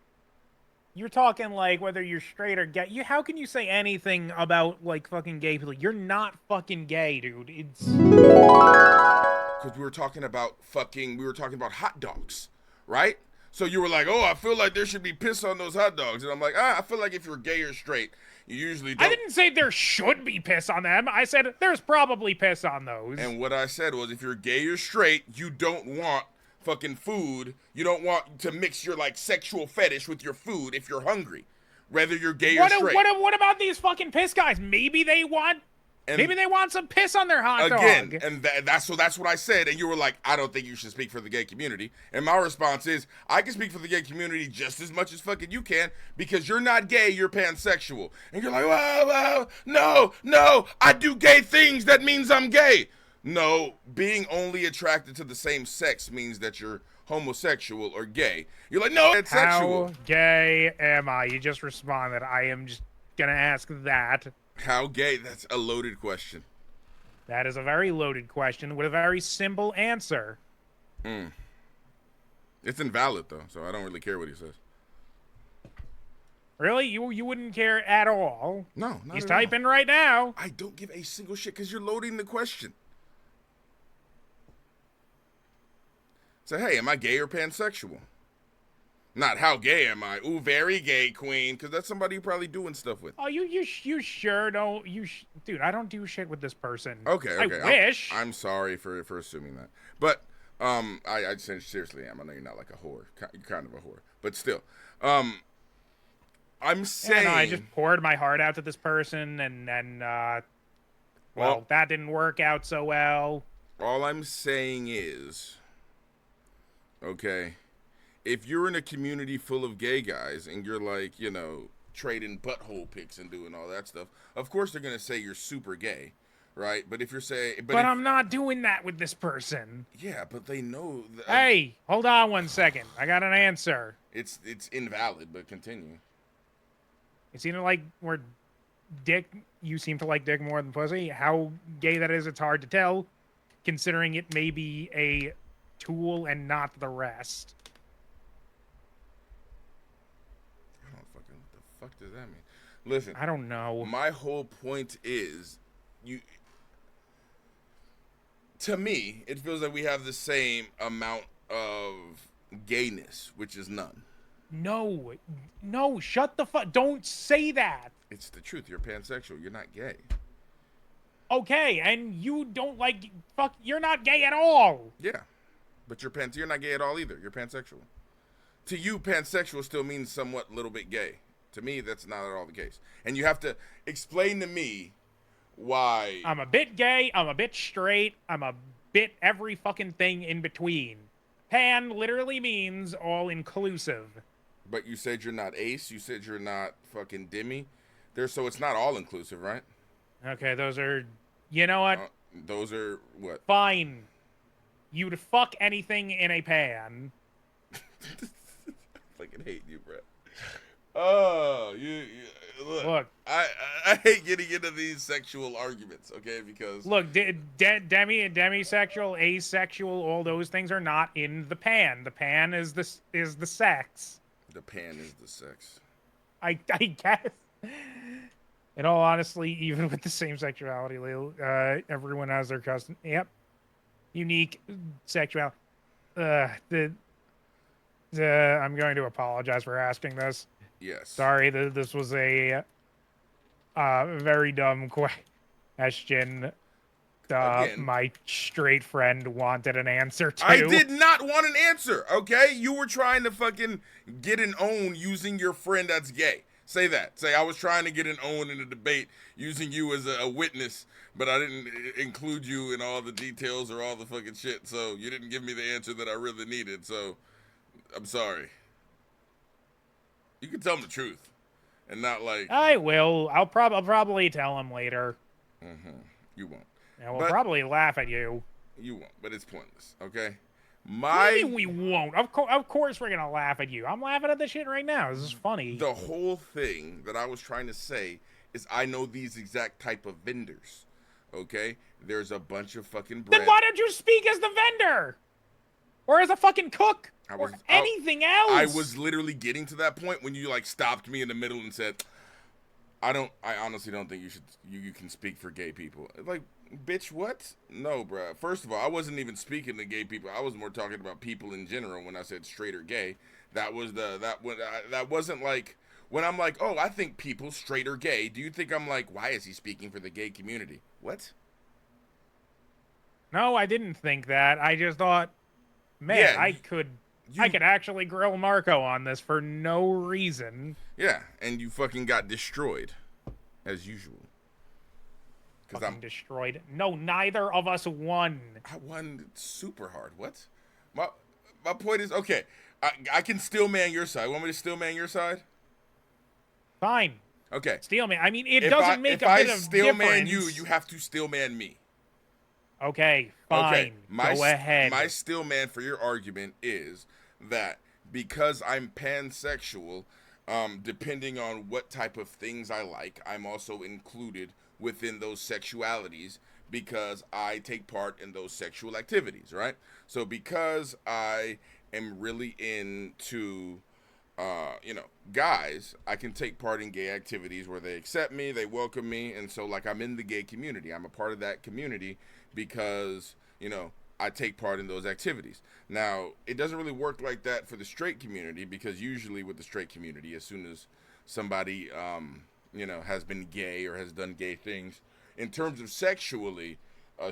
you're talking whether you're straight or gay. How can you say anything about fucking gay people? You're not fucking gay, dude. It's because we were talking about hot dogs, right? So you were like, oh, I feel like there should be piss on those hot dogs, and I'm like, I feel like if you're gay or straight, you usually don't. I didn't say there should be piss on them. I said there's probably piss on those. And what I said was, if you're gay or straight, you don't want fucking food. You don't want to mix your sexual fetish with your food if you're hungry, whether you're gay or straight. What about these fucking piss guys? Maybe they want some piss on their hot dog. And that's what I said. And you were like, I don't think you should speak for the gay community. And my response is, I can speak for the gay community just as much as fucking you can, because you're not gay, you're pansexual. And you're like, well, no, I do gay things. That means I'm gay. No, being only attracted to the same sex means that you're homosexual or gay. You're like, no, it's sexual. How gay am I? You just responded. I am just gonna ask that. How gay? That's a loaded question. That is a very loaded question with a very simple answer. It's invalid, though, so I don't really care what he says. Really? You wouldn't care at all? No, not He's at all. typing right now. I don't give a single shit because you're loading the question. Say, hey, am I gay or pansexual? Not how gay am I? Ooh, very gay, queen. Because that's somebody you're probably doing stuff with. Oh, you sure don't? Dude, I don't do shit with this person. Okay. I wish. I'm sorry for assuming that. But I seriously am. I know you're not like a whore. You're kind of a whore. But still, I'm saying. Yeah, no, I just poured my heart out to this person, and then, well, that didn't work out so well. All I'm saying is, okay, if you're in a community full of gay guys and you're like, you know, trading butthole pics and doing all that stuff, of course they're gonna say you're super gay, right? But if you're saying, but I'm not doing that with this person. Yeah, but they know. Hey, hold on 1 second. I got an answer. It's invalid, but continue. It's either like we're dick. You seem to like dick more than pussy. How gay that is, it's hard to tell, considering it may be a tool and not the rest. What the fuck does that mean? Listen, I don't know. My whole point is, to me, it feels like we have the same amount of gayness, which is none. No, shut the fuck. Don't say that. It's the truth. You're pansexual. You're not gay. Okay, and you don't like you're not gay at all. Yeah, but you're not gay at all either. You're pansexual. To you, pansexual still means somewhat little bit gay. To me, that's not at all the case. And you have to explain to me why. I'm a bit gay. I'm a bit straight. I'm a bit every fucking thing in between. Pan literally means all inclusive. But you said you're not ace. You said you're not fucking demi. So it's not all inclusive, right? Okay, those are. You know what? Those are what? Fine. You'd fuck anything in a pan. I fucking hate you, bro. Oh, you look. I hate getting into these sexual arguments, okay? Because look, demisexual, asexual, all those things are not in the pan. The pan is the sex. The pan is the sex. I guess. In all honesty, even with the same sexuality, everyone has their custom. Yep. Unique sexuality. I'm going to apologize for asking this. Yes. Sorry, this was a very dumb question. My straight friend wanted an answer to. I did not want an answer, okay? You were trying to fucking get an own using your friend that's gay. Say that. Say I was trying to get an own in a debate using you as a witness, but I didn't include you in all the details or all the fucking shit, so you didn't give me the answer that I really needed, so I'm sorry. You can tell him the truth and not like... I will. I'll probably tell him later. Mm-hmm. You won't. And we'll probably laugh at you. You won't, but it's pointless, okay? What do you mean we won't? Of course we're going to laugh at you. I'm laughing at this shit right now. This is funny. The whole thing that I was trying to say is I know these exact type of vendors, okay? There's a bunch of fucking bread. Then why don't you speak as the vendor? Or as a fucking cook? Or anything else? I was literally getting to that point when you, like, stopped me in the middle and said, I honestly don't think you can speak for gay people. Like, bitch, what? No, bruh. First of all, I wasn't even speaking to gay people. I was more talking about people in general when I said straight or gay. That wasn't like when I'm like, oh, I think people straight or gay. Do you think I'm like, why is he speaking for the gay community? What? No, I didn't think that. I just thought, man, yeah, I could actually grill Marco on this for no reason. Yeah, and you fucking got destroyed, as usual. Because I'm destroyed. No, neither of us won. I won super hard. What? My point is, okay, I can still man your side. Want me to still man your side? Fine. Okay. Steel man. I mean, it doesn't make a bit of difference. If I still man you, you have to still man me. Okay, fine. Okay. Go ahead. My still man for your argument is that because I'm pansexual, depending on what type of things I like, I'm also included within those sexualities because I take part in those sexual activities, right? So because I am really into, guys, I can take part in gay activities where they accept me, they welcome me, and so, like, I'm in the gay community. I'm a part of that community because, I take part in those activities. Now, it doesn't really work like that for the straight community, because usually with the straight community, as soon as somebody, has been gay or has done gay things, in terms of sexually,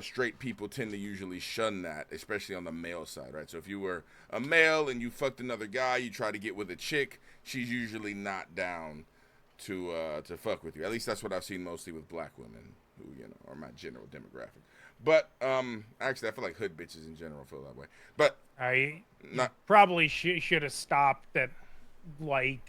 straight people tend to usually shun that, especially on the male side, right? So if you were a male and you fucked another guy, you try to get with a chick, she's usually not down to fuck with you. At least that's what I've seen mostly with black women, who are my general demographic. But actually, I feel like hood bitches in general feel that way. But I probably should have stopped at, like,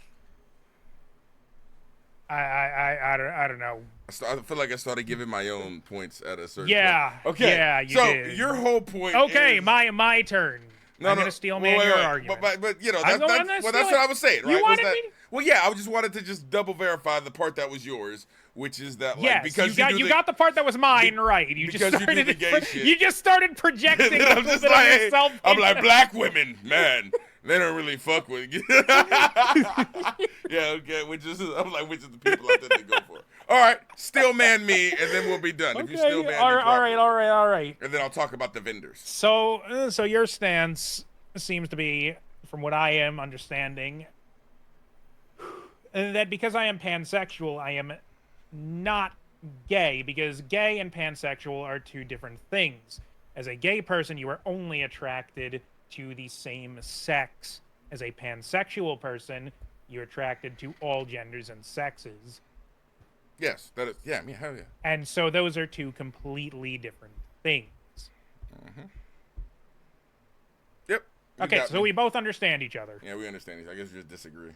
I don't know. I feel like I started giving my own points at a certain point. Okay. Yeah, you so did. Your whole point Okay, is... my turn. I'm going to steel man your argument. But that's what I was saying, right? You wanted me? Well, yeah, I just wanted to just double verify the part that was yours, which is that, like, yes, because you got the part that was mine right. You just started projecting a little bit of yourself. I'm like, black women, man, they don't really fuck with you. Yeah, okay, which is the people I tend to go for. All right, still man me, and then we'll be done. Okay, if you still man all me, right. and then I'll talk about the vendors. So your stance seems to be, from what I am understanding, that because I am pansexual, I am not gay, because gay and pansexual are two different things. As a gay person, you are only attracted to the same sex. As a pansexual person, you're attracted to all genders and sexes. Yes, that is. Yeah, I mean, hell yeah. And so those are two completely different things. Mm-hmm. Yep. Okay, so we both understand each other. Yeah, we understand each other. I guess we just disagree.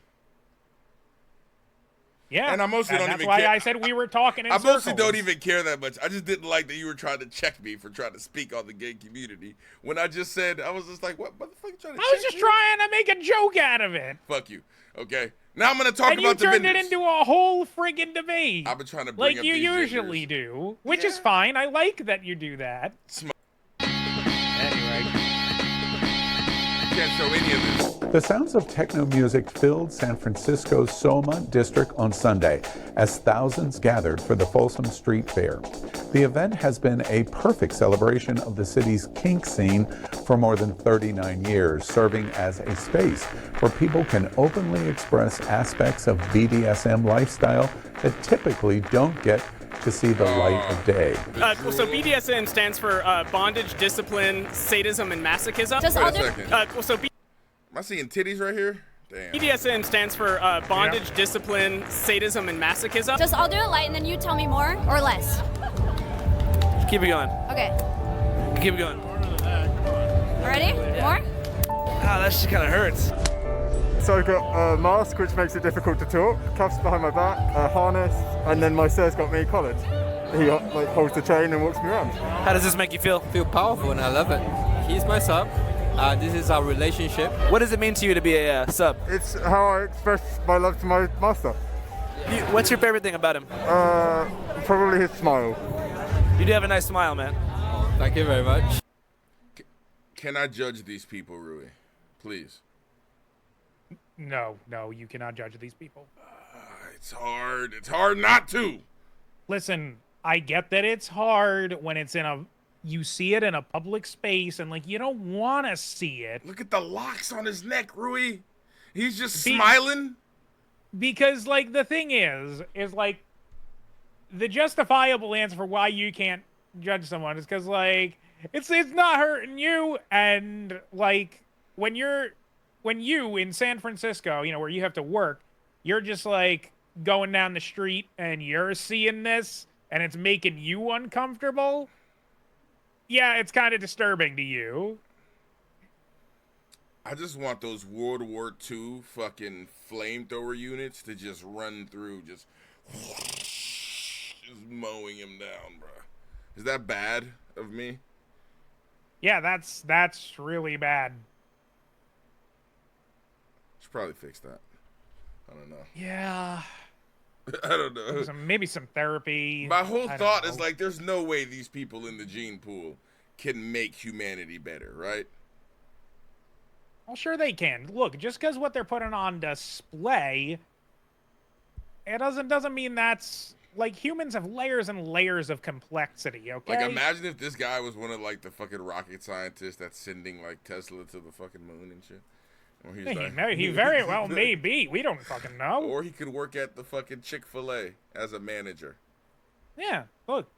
Yeah, and I mostly don't that's even why care. I said we were talking in I mostly circles. don't even care that much. I just didn't like that you were trying to check me for trying to speak on the gay community. When I just said, I was just like, what the fuck you trying to check I was just trying to make a joke out of it. Fuck you. Okay. Now I'm going to talk about the vendors. And you turned it into a whole friggin' debate. I've been trying to bring like up you these usually do, which is fine. I like that you do that. Anyway. Can't show any of this. The sounds of techno music filled San Francisco's Soma district on Sunday as thousands gathered for the Folsom Street Fair. The event has been a perfect celebration of the city's kink scene for more than 39 years, serving as a space where people can openly express aspects of BDSM lifestyle that typically don't get to see the light of day. So BDSM stands for bondage, discipline, sadism, and masochism. Wait a second. Am I seeing titties right here? Damn. BDSM stands for bondage, discipline, sadism, and masochism. Just I'll do it light and then you tell me more or less. Keep it going. Okay. Keep it going. Ready? More? Ah, that shit kind of hurts. So I've got a mask, which makes it difficult to talk, cuffs behind my back, a harness, and then my sir's got me collared. He holds the chain and walks me around. How does this make you feel? I feel powerful and I love it. He's my sub. This is our relationship. What does it mean to you to be a sub? It's how I express my love to my master. What's your favorite thing about him? Probably his smile. You do have a nice smile, man. Thank you very much. Can I judge these people, Rui? Please. No, you cannot judge these people. It's hard. It's hard not to. Listen, I get that it's hard when you see it in a public space and, like, you don't want to see it. Look at the locks on his neck, Rui. He's just smiling. Because, like, the thing is like, the justifiable answer for why you can't judge someone is because, like, it's not hurting you, and, like, when you in San Francisco, where you have to work, you're just, like, going down the street and you're seeing this and it's making you uncomfortable. Yeah, it's kind of disturbing to you. I just want those World War II fucking flamethrower units to just run through, just mowing him down, bro. Is that bad of me? Yeah, that's really bad. Should probably fix that. I don't know. Yeah. I don't know. Maybe some therapy. My whole thought is, like, there's no way these people in the gene pool can make humanity better, right? Well, sure they can. Look, just because what they're putting on display, it doesn't mean that's like humans have layers and layers of complexity. Okay. Like, imagine if this guy was one of like the fucking rocket scientists that's sending like Tesla to the fucking moon and shit. Or he's He very well may be. We don't fucking know. Or he could work at the fucking Chick-fil-A as a manager. Yeah. Look,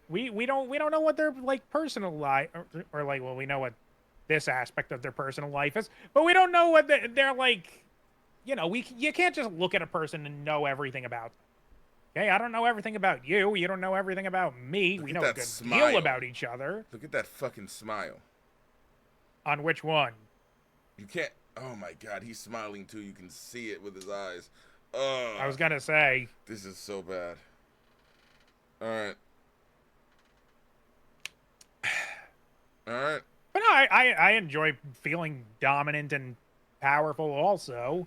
we don't know what their like personal life or like, well, we know what this aspect of their personal life is, but we don't know what they're like. You know, you can't just look at a person and know everything about them. Okay, I don't know everything about you. You don't know everything about me. We know a good deal about each other. Look at that fucking smile. On which one? You can't. Oh my God, he's smiling too. You can see it with his eyes. I was gonna say. This is so bad. All right. All right. But no, I enjoy feeling dominant and powerful also.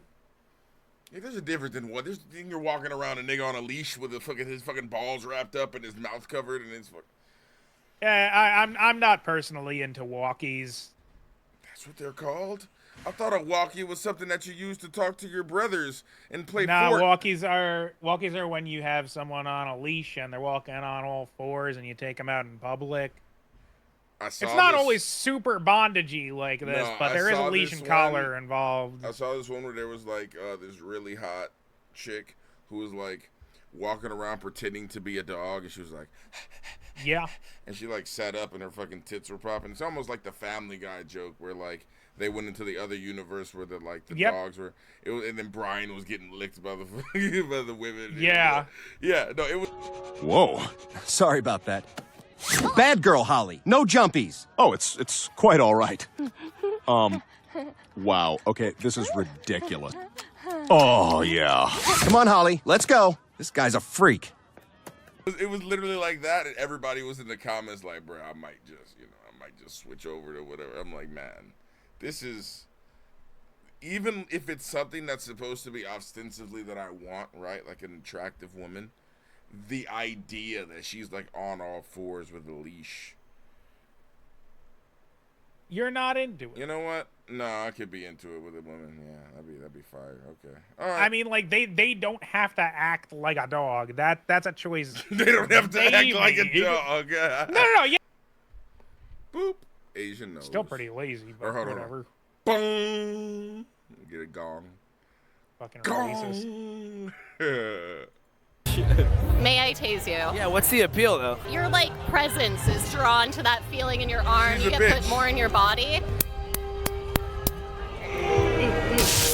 Yeah, there's a difference in what. There's you're walking around a nigga on a leash with his fucking balls wrapped up and his mouth covered and his. Yeah, I'm not personally into walkies. That's what they're called. I thought a walkie was something that you use to talk to your brothers and play. Nah, fort. walkies are when you have someone on a leash and they're walking on all fours and you take them out in public. It's not always super bondagey like this, but there is a leash and collar involved. I saw this one where there was like this really hot chick who was like walking around pretending to be a dog, and she was like, yeah, and she like sat up and her fucking tits were popping. It's almost like the Family Guy joke where like they went into the other universe where the dogs were. It was, and then Brian was getting licked by the by the women. Yeah, yeah. No, it was. Whoa, sorry about that. Bad girl, Holly. No jumpies. Oh, it's quite all right. Wow. Okay, this is ridiculous. Oh, yeah. Come on, Holly. Let's go. This guy's a freak. It was literally like that, and everybody was in the comments like, bro, I might just switch over to whatever. I'm like, man, this is, even if it's something that's supposed to be ostensibly that I want, right? Like an attractive woman, the idea that she's like on all fours with a leash. You're not into it. You know what? No, I could be into it with a woman. Yeah, that'd be fire. Okay. All right. I mean, like they don't have to act like a dog. That's a choice. They don't have to act like a dog. No, yeah. Boop. Asian nose. Still pretty lazy, but whatever. Boom. Get a gong. Fucking racist. May I tase you? Yeah, what's the appeal, though? Your, like, presence is drawn to that feeling in your arm. You get put more in your body.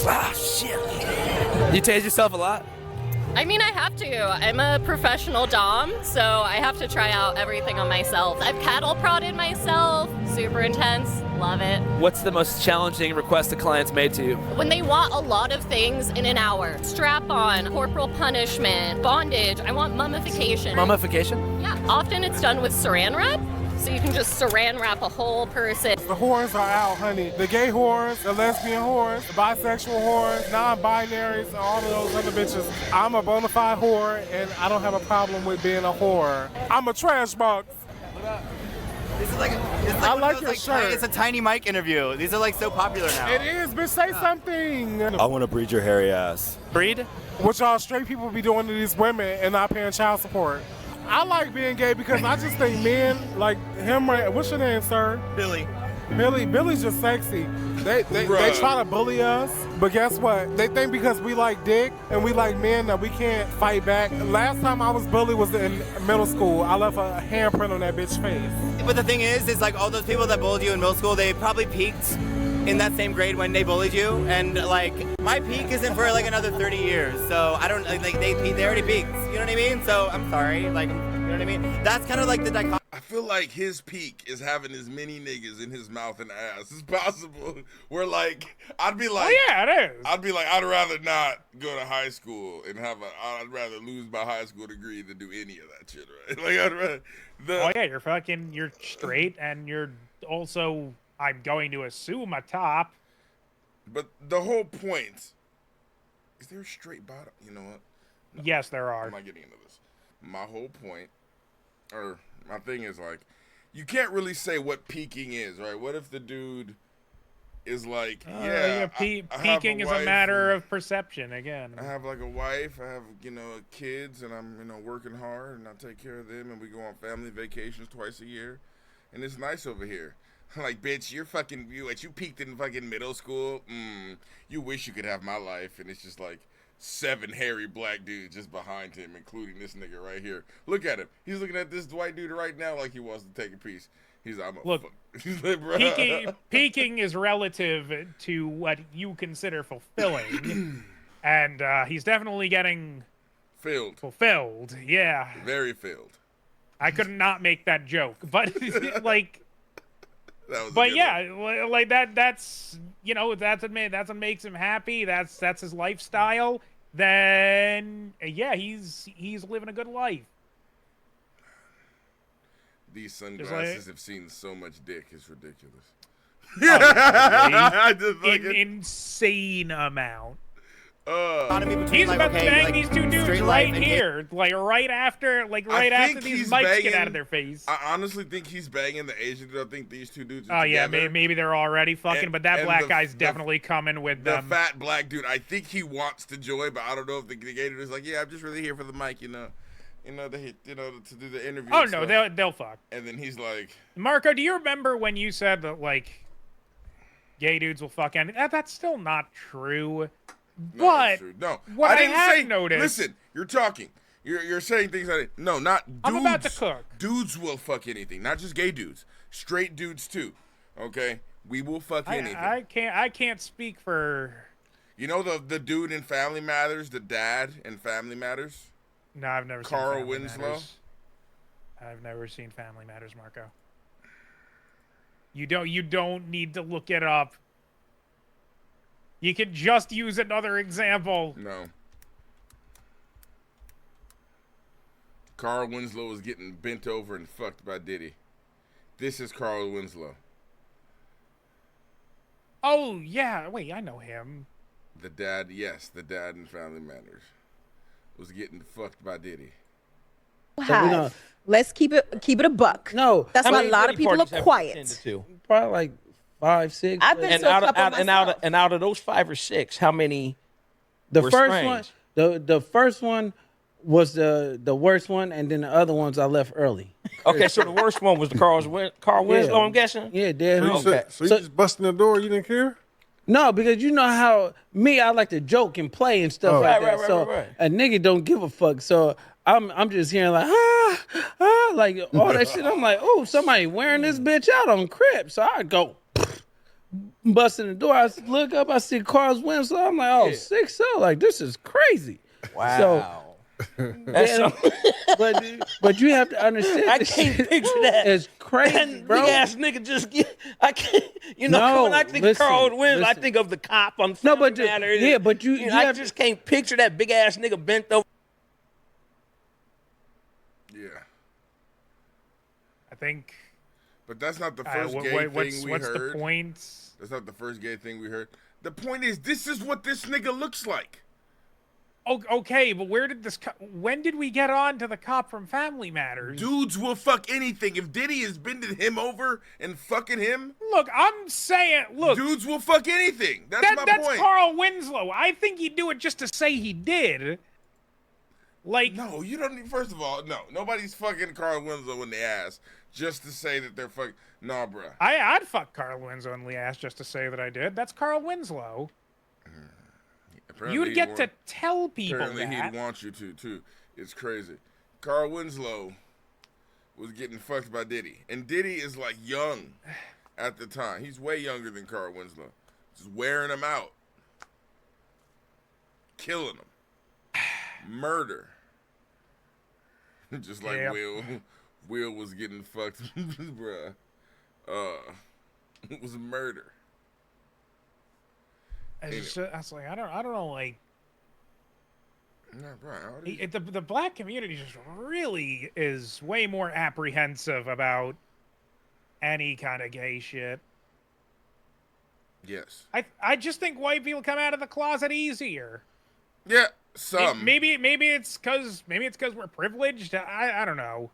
Ah, shit. You tase yourself a lot? I mean, I have to. I'm a professional dom, so I have to try out everything on myself. I've cattle prodded myself. Super intense. Love it. What's the most challenging request a client's made to you? When they want a lot of things in an hour. Strap on, corporal punishment, bondage. I want mummification. Mummification? Yeah. Often it's done with saran wrap. So you can just saran wrap a whole person. The whores are out, honey. The gay whores, the lesbian whores, the bisexual whores, non-binaries, all of those other bitches. I'm a bona fide whore, and I don't have a problem with being a whore. I'm a trash box. This is like I like your shirt. It's a tiny mic interview. These are like so popular now. It is, bitch. Say something. I want to breed your hairy ass. Breed? What y'all straight people be doing to these women and not paying child support. I like being gay because I just think men like him. What's your name, sir? Billy. Billy's just sexy. They try to bully us, but guess what? They think because we like dick and we like men that we can't fight back. Last time I was bullied was in middle school. I left a handprint on that bitch's face. But the thing is like all those people that bullied you in middle school, they probably peaked in that same grade when they bullied you, and like my peak isn't for like another 30 years. So I don't like they already peaked. You know what I mean? So I'm sorry. Like, you know what I mean? That's kind of like the dichotomy. I feel like his peak is having as many niggas in his mouth and ass as possible. Where like, I'd be like, oh, yeah, it is. I'd be like, I'd rather not go to high school and I'd rather lose my high school degree than do any of that shit, right? Like, I'd rather. Oh yeah, you're straight and you're also, I'm going to assume, a top. But the whole point, is there a straight bottom? You know what? No, yes, there are. I'm not getting into this. My whole point, or my thing is like, you can't really say what peaking is, right? What if the dude is like, peaking is a matter of perception again. I have like a wife, I have, kids, and I'm, working hard, and I take care of them, and we go on family vacations twice a year, and it's nice over here. I'm like, bitch, you peaked in fucking middle school. You wish you could have my life, and it's just like 7 hairy black dudes just behind him, including this nigga right here. Look at him. He's looking at this white dude right now like he wants to take a piece. He's like, He's like, peaking is relative to what you consider fulfilling, and he's definitely getting fulfilled. Yeah, very filled. I could not make that joke, but like. But yeah, one. Like that's what makes him happy. That's his lifestyle. Then yeah, he's living a good life. These sunglasses have seen so much dick. It's ridiculous. Insane amount. He's about to bang these 2 dudes right here, right after these mics get out of their face. I honestly think he's banging the Asian dude. I think these 2 dudes are together. Yeah, maybe they're already fucking, but that black guy's definitely coming with them. The fat black dude, I think he wants to join, but I don't know if the gay dude is like, yeah, I'm just really here for the mic, to do the interview. Oh no, they'll fuck. And then he's like, Marco, do you remember when you said that like gay dudes will fuck anything? That's still not true. No, but true. No, what I didn't say. Noticed, listen, you're talking. You're saying things like no, not dudes. I'm about to cook. Dudes will fuck anything, not just gay dudes. Straight dudes too. Okay, we will fuck anything. I can't speak for. You know the dude in Family Matters, the dad in Family Matters. No, I've never seen Carl Winslow. Matters. I've never seen Family Matters, Marco. You don't need to look it up. You can just use another example. No. Carl Winslow is getting bent over and fucked by Diddy. This is Carl Winslow. Oh, yeah. Wait, I know him. The dad in Family Matters was getting fucked by Diddy. So let's keep it a buck. No. That's why a lot of people are quiet. Probably like 5, 6. I've been to a couple and out of those 5 or 6, how many? The first one was the worst one, and then the other ones I left early. Okay, so the worst one was the Carl Winslow, I'm guessing? Yeah, dead. So you just busting the door, you didn't care? No, because you know how I like to joke and play and stuff like that. Right. A nigga don't give a fuck. So I'm just hearing like like all that shit. I'm like, oh, somebody wearing this bitch out on Crip. So I go busting the door. I look up, I see Carl Winslow. I'm like, oh, 6'0". Like, this is crazy. Wow. So, but you have to understand. I can't picture that. It's crazy, that bro. Big ass nigga just get. I can't. When I think of Carl Winslow, I think of the cop on. No, but I just can't picture that big ass nigga bent over. Yeah. I think. But that's not the first gay thing we heard. What's the point? That's not the first gay thing we heard. The point is, this is what this nigga looks like. Okay, but when did we get on to the cop from Family Matters? Dudes will fuck anything. If Diddy is bending him over and fucking him. Look, I'm saying, dudes will fuck anything. That's my point. That's Carl Winslow. I think he'd do it just to say he did. Like. No, you don't need, first of all, no. Nobody's fucking Carl Winslow in the ass just to say that they're fucking. Nah, bruh. I'd fuck Carl Winslow in the ass just to say that I did. That's Carl Winslow. You'd get to tell people apparently that. He'd want you to, too. It's crazy. Carl Winslow was getting fucked by Diddy. And Diddy is, like, young at the time. He's way younger than Carl Winslow. Just wearing him out. Killing him. Murder. Just like Will was getting fucked, bruh. It was murder. I was like, I don't know, like. No, bro. The black community just really is way more apprehensive about any kind of gay shit. Yes. I just think white people come out of the closet easier. Yeah, some. Maybe it's because we're privileged. I don't know.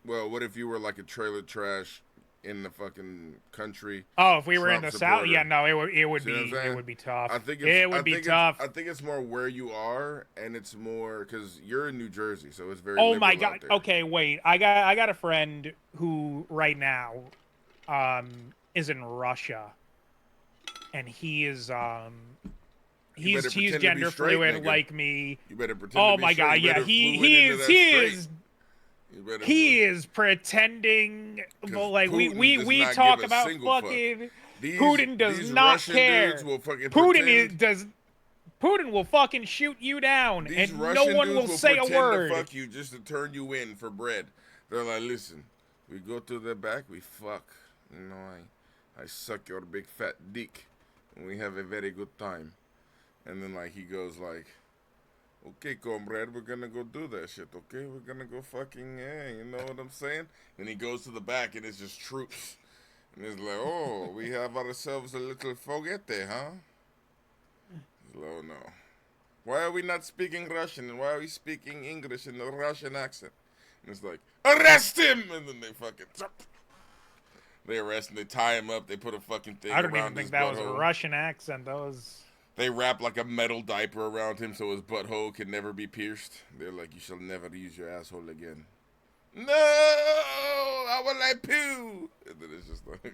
Well, what if you were like a trailer trash in the fucking country. Oh, if we were in Trump the South, supporter. yeah, no, it would See what I'm be saying? tough. I think it would be tough. I think it's more where you are, and it's more because you're in New Jersey, so it's very. Oh my liberal God. out there. Okay, wait. I got a friend who right now, is in Russia, and he's better pretend to be gender straight, fluid nigga. like me. You better pretend. Oh to be my straight. God, You yeah, better he fluid into that straight. You better He is pretending like Putin we does we not talk give a about single fuck. fucking These- Putin does these not Russian care. dudes will fucking Putin will fucking shoot you down, These and Russian no one dudes will say a pretend word. to fuck you just to turn you in for bread. They're like, listen, we go to the back, we fuck. You know, I suck your big fat dick, and we have a very good time. And then like he goes like, okay, comrade, we're gonna go do that shit. Okay, we're gonna go fucking you know what I'm saying? And he goes to the back, and it's just troops, and it's like, oh, we have ourselves a little foguete, huh? He's like, oh no. Why are we not speaking Russian, and why are we speaking English in a Russian accent? And it's like, arrest him! And then they fucking, they arrest him, they tie him up, they put a fucking thing I don't around even his think that was a butthole. Russian accent. That was. They wrap like a metal diaper around him so his butthole can never be pierced. They're like, you shall never use your asshole again. No, I will like poo. And then it's just like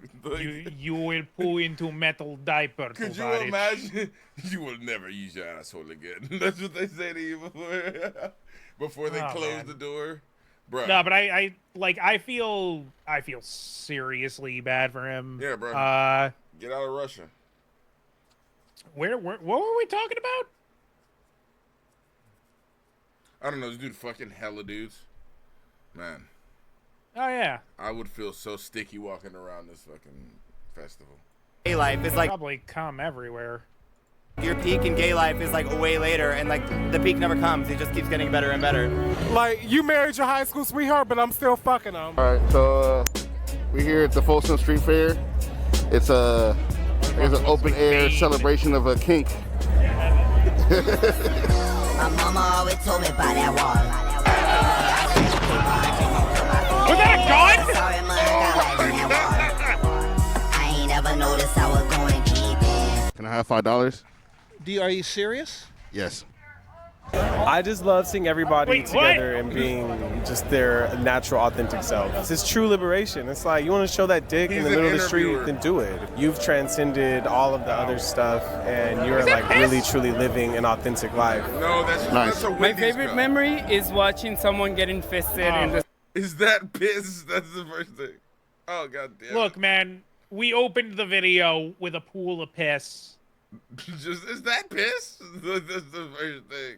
You will poo into metal diaper. Could you tovarich. imagine? You will never use your asshole again. That's what they say to you before they Oh, close man. the door, bro. No, but I feel seriously bad for him. Yeah, bro. Get out of Russia. What were we talking about? I don't know, this dude fucking hella dudes. Man. Oh yeah. I would feel so sticky walking around this fucking festival. Gay life is like probably come everywhere. your peak in gay life is like way later, and like the peak never comes. It just keeps getting better and better. Like, you married your high school sweetheart, but I'm still fucking them. All right, so we're here at the Folsom Street Fair. It's an open air celebration of a kink. My mama always told me about that wall. Was that a gun? I ain't ever noticed I was going deep. Can I have $5? Are you serious? Yes. I just love seeing everybody Wait, together and being just their natural, authentic selves. It's true liberation. It's like, you want to show that dick in the middle of the street, then do it. You've transcended all of the other stuff, and you're like really, truly living an authentic life. No, that's nice. That's a My Wendy's favorite cup. memory is watching someone get infested in the. Is that piss? That's the first thing. Oh, god damn. Look, man, we opened the video with a pool of piss. Just, is that piss? That's the first thing.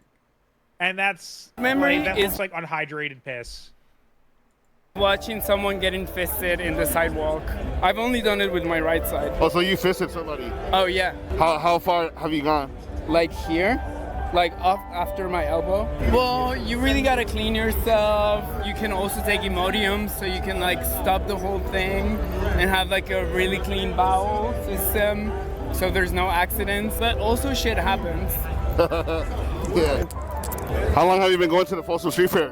And that's Memory that is- looks like unhydrated piss. Watching someone get infested in the sidewalk. I've only done it with my right side. Oh, so you fisted somebody? Oh yeah. How far have you gone? Like here, like up after my elbow. Well, you really gotta clean yourself. You can also take Imodium so you can like stop the whole thing and have like a really clean bowel system so there's no accidents. But also shit happens. Yeah. How long have you been going to the Folsom Street Fair?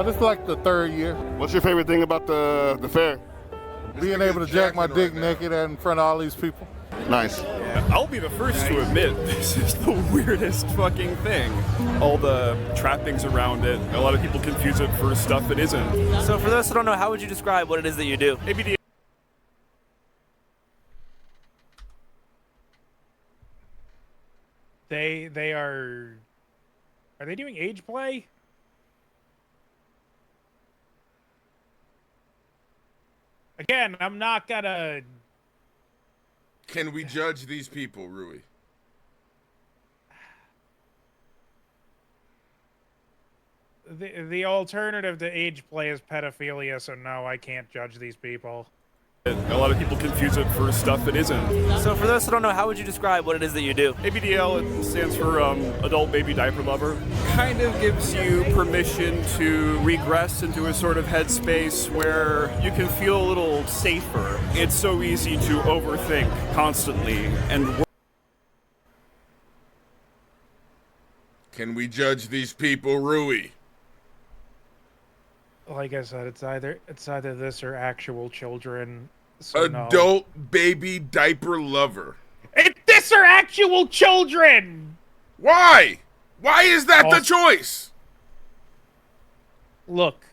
This is like the third year. What's your favorite thing about the fair? Being able to jack my dick naked in front of all these people. Nice. I'll be the first to admit, this is the weirdest fucking thing. All the trappings around it, a lot of people confuse it for stuff it isn't. So for those who don't know, how would you describe what it is that you do? ABD. They are they doing age play? Again, I'm not gonna. Can we judge these people, Rui? The alternative to age play is pedophilia, so no, I can't judge these people. A lot of people confuse it for stuff it isn't. So for those who don't know, how would you describe what it is that you do? ABDL, it stands for Adult Baby Diaper Lover. Kind of gives you permission to regress into a sort of headspace where you can feel a little safer. It's so easy to overthink constantly and Can we judge these people, Rui? Like I said, it's either this or actual children. So no. Adult baby diaper lover. These are actual children! Why? Why is that the choice? Look.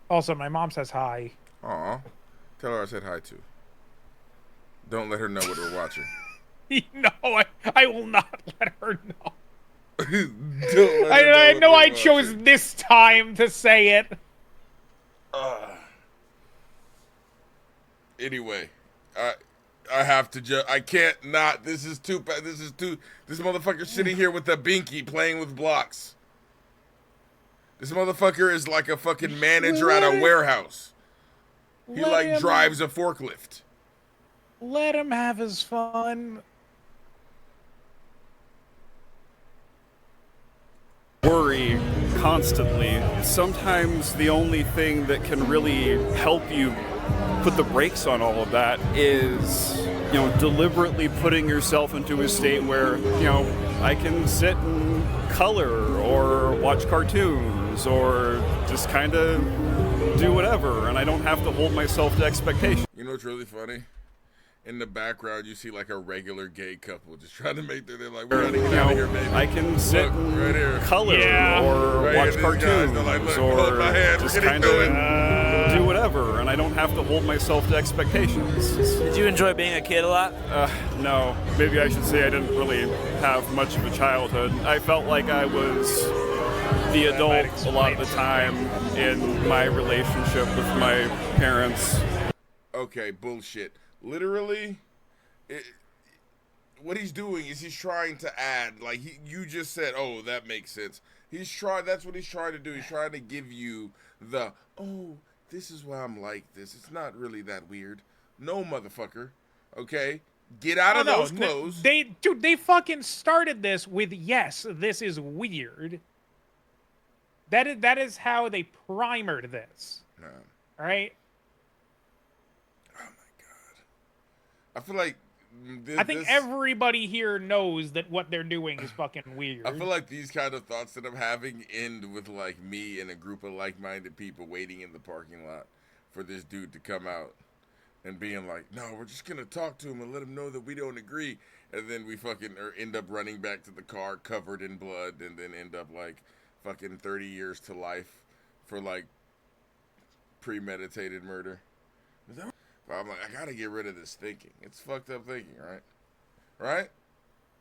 Also, my mom says hi. Aw. Tell her I said hi too. Don't let her know what we're watching. No, I will not let her know. I know I chose this time to say it. Anyway, I have to I can't not. This is too bad. This motherfucker sitting here with a binky playing with blocks. This motherfucker is like a fucking manager at a warehouse. He like drives a forklift. Let him have his fun. Worry constantly. Sometimes the only thing that can really help you put the brakes on all of that is, deliberately putting yourself into a state where, I can sit and color or watch cartoons or just kind of do whatever, and I don't have to hold myself to expectations. You know what's really funny? In the background, you see like a regular gay couple just trying to make they're like, we're trying to get out of here, baby. I can sit and right here. Color or watch cartoons or just kind of do whatever, and I don't have to hold myself to expectations. Did you enjoy being a kid a lot? No. Maybe I should say I didn't really have much of a childhood. I felt like I was the adult a lot of the time in my relationship with my parents. Okay, bullshit. Literally, what he's doing is he's trying to add, like you just said, oh, that makes sense. That's what he's trying to do. He's trying to give you this is why I'm like this. It's not really that weird. No, motherfucker. Okay? Get out of those clothes. They fucking started this with, yes, this is weird. That is how they primered this. No. All right? I feel like I think everybody here knows that what they're doing is fucking weird. I feel like these kind of thoughts that I'm having end with like me and a group of like-minded people waiting in the parking lot for this dude to come out and being like, no, we're just gonna talk to him and let him know that we don't agree, and then we fucking end up running back to the car covered in blood, and then end up like fucking 30 years to life for like premeditated murder. Is that? But I'm like, I gotta get rid of this thinking. It's fucked up thinking, right? Right?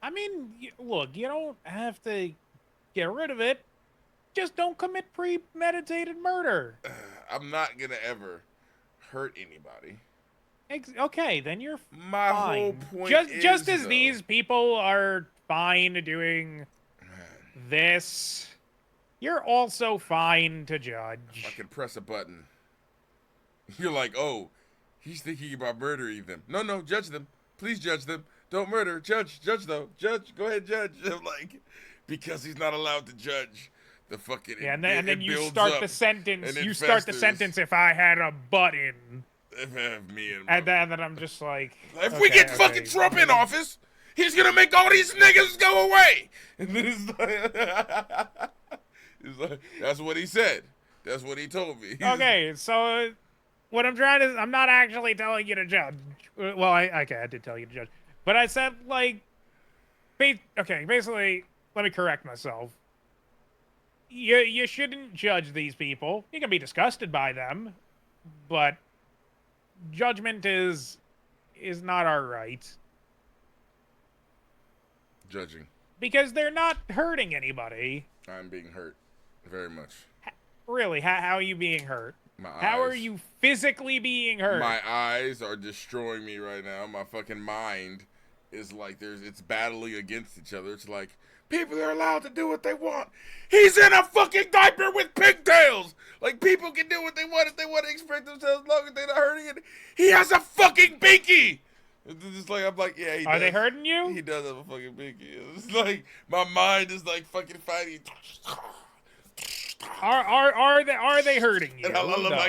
I mean, look, you don't have to get rid of it. Just don't commit premeditated murder. I'm not gonna ever hurt anybody. Okay, then you're My fine. whole point just as these people are fine doing this, you're also fine to judge. I can press a button. You're like, oh, he's thinking about murdering them. No, judge them. Please judge them. Don't murder. Judge though. Judge. Go ahead, judge. I'm like, because he's not allowed to judge the fucking. Yeah, and then you start the sentence. You start the sentence. If I had a button. And then I'm just like, if we get fucking Trump in office, he's gonna make all these niggas go away. And then it's like, that's what he said. That's what he told me. Okay, so. What I'm trying to, I'm not actually telling you to judge. Well, I did tell you to judge. But I said, like, basically, let me correct myself. You shouldn't judge these people. You can be disgusted by them, but judgment is not our right. Judging. Because they're not hurting anybody. I'm being hurt. Very much. Really? How are you being hurt? How are you physically being hurt? My eyes are destroying me right now. My fucking mind is like it's battling against each other. It's like people are allowed to do what they want. He's in a fucking diaper with pigtails. Like people can do what they want if they want to express themselves as long as they're not hurting it. He has a fucking binky. It's just like I'm like, yeah, he does. Are they hurting you? He does have a fucking binky. It's like my mind is like fucking fighting. Are they hurting you? And I love how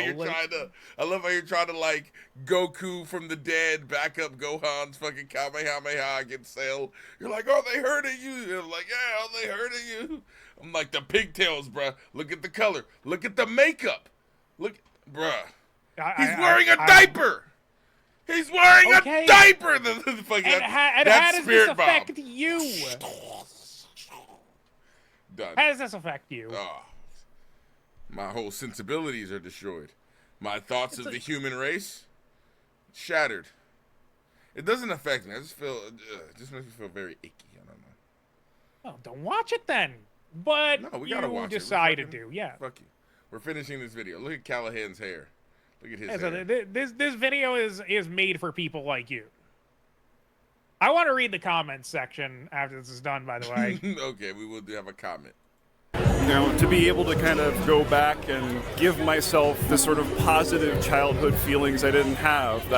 you're trying to like Goku from the dead back up Gohan's fucking Kamehameha against Cell. You're like, are they hurting you? And I'm like, yeah, are they hurting you? I'm like, the pigtails, bruh. Look at the color. Look at the makeup. Look, bruh. He's wearing a diaper. He's wearing a diaper. How does this affect you? Done. How does this affect you? My whole sensibilities are destroyed. My thoughts of the human race shattered. It doesn't affect me. I just feel it just makes me feel very icky. I don't know. Oh, don't watch it then. But no, we gotta watch decided to. Yeah. Fuck you. We're finishing this video. Look at Callahan's hair. Look at his hair. So this video is made for people like you. I want to read the comments section after this is done, by the way. Okay, we will have a comment. You know, to be able to kind of go back and give myself the sort of positive childhood feelings I didn't have,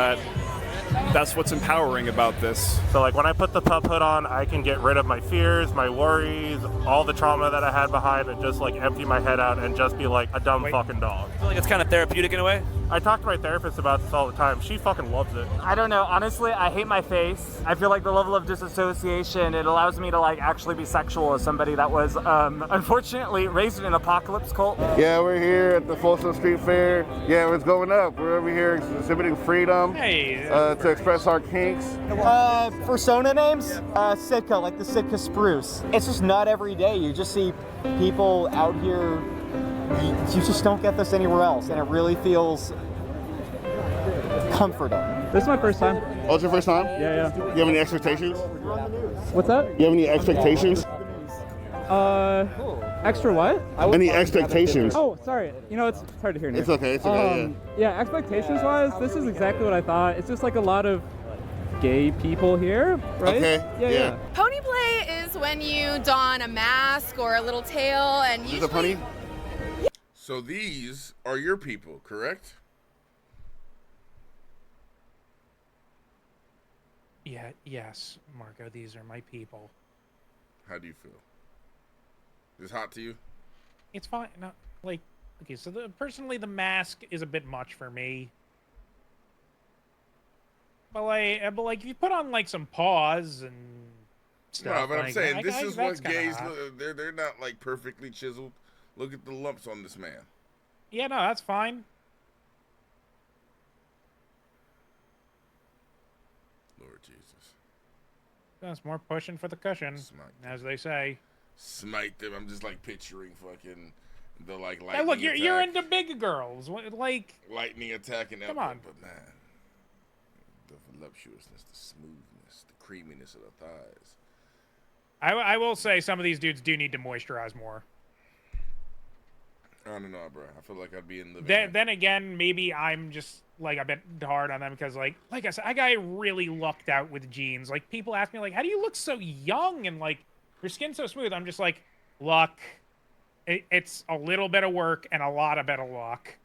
that's what's empowering about this. So like when I put the pup hood on, I can get rid of my fears, my worries, all the trauma that I had behind, and just like empty my head out and just be like a dumb fucking dog. I feel like it's kind of therapeutic in a way. I talk to my therapist about this all the time. She fucking loves it. I don't know. Honestly, I hate my face. I feel like the level of disassociation, it allows me to like actually be sexual as somebody that was unfortunately raised in an apocalypse cult. Yeah, we're here at the Folsom Street Fair. Yeah, it's going up. We're over here exhibiting freedom to express our kinks. Persona names? Sitka, like the Sitka spruce. It's just not every day. You just see people out here. You just don't get this anywhere else, and it really feels comforting. This is my first time. Oh, it's your first time? Yeah. You have any expectations? What's that? You have any expectations? Extra what? Any expectations? Oh, sorry. You know, it's hard to hear now. It's okay. It's okay. Yeah, expectations-wise, this is exactly what I thought. It's just like a lot of gay people here, right? Okay. Yeah. Pony play is when you don a mask or a little tail, and Is usually. it funny? So these are your people, correct? Yeah. Yes, Marco. These are my people. How do you feel? Is this hot to you? It's fine. No, like, okay. So personally, the mask is a bit much for me. But like, if you put on like some paws and stuff. No, but I'm like, saying this is what that's kinda gays hot. look. They're not like perfectly chiseled. Look at the lumps on this man. Yeah, no, that's fine. Lord Jesus. That's more pushing for the cushion, as they say. Smite them. I'm just like picturing fucking the like lightning. Hey, look, you're attack. into big girls. Like, Lightning attack and come on. But man, the voluptuousness, the smoothness, the creaminess of the thighs. I will say some of these dudes do need to moisturize more. I don't know, bro. I feel like I'd be in the. Then again, maybe I'm just like a bit hard on them because, like I said, I got really lucked out with jeans. Like people ask me, like, how do you look so young and like your skin's so smooth? I'm just like, luck. It's a little bit of work and a lot of bit of luck.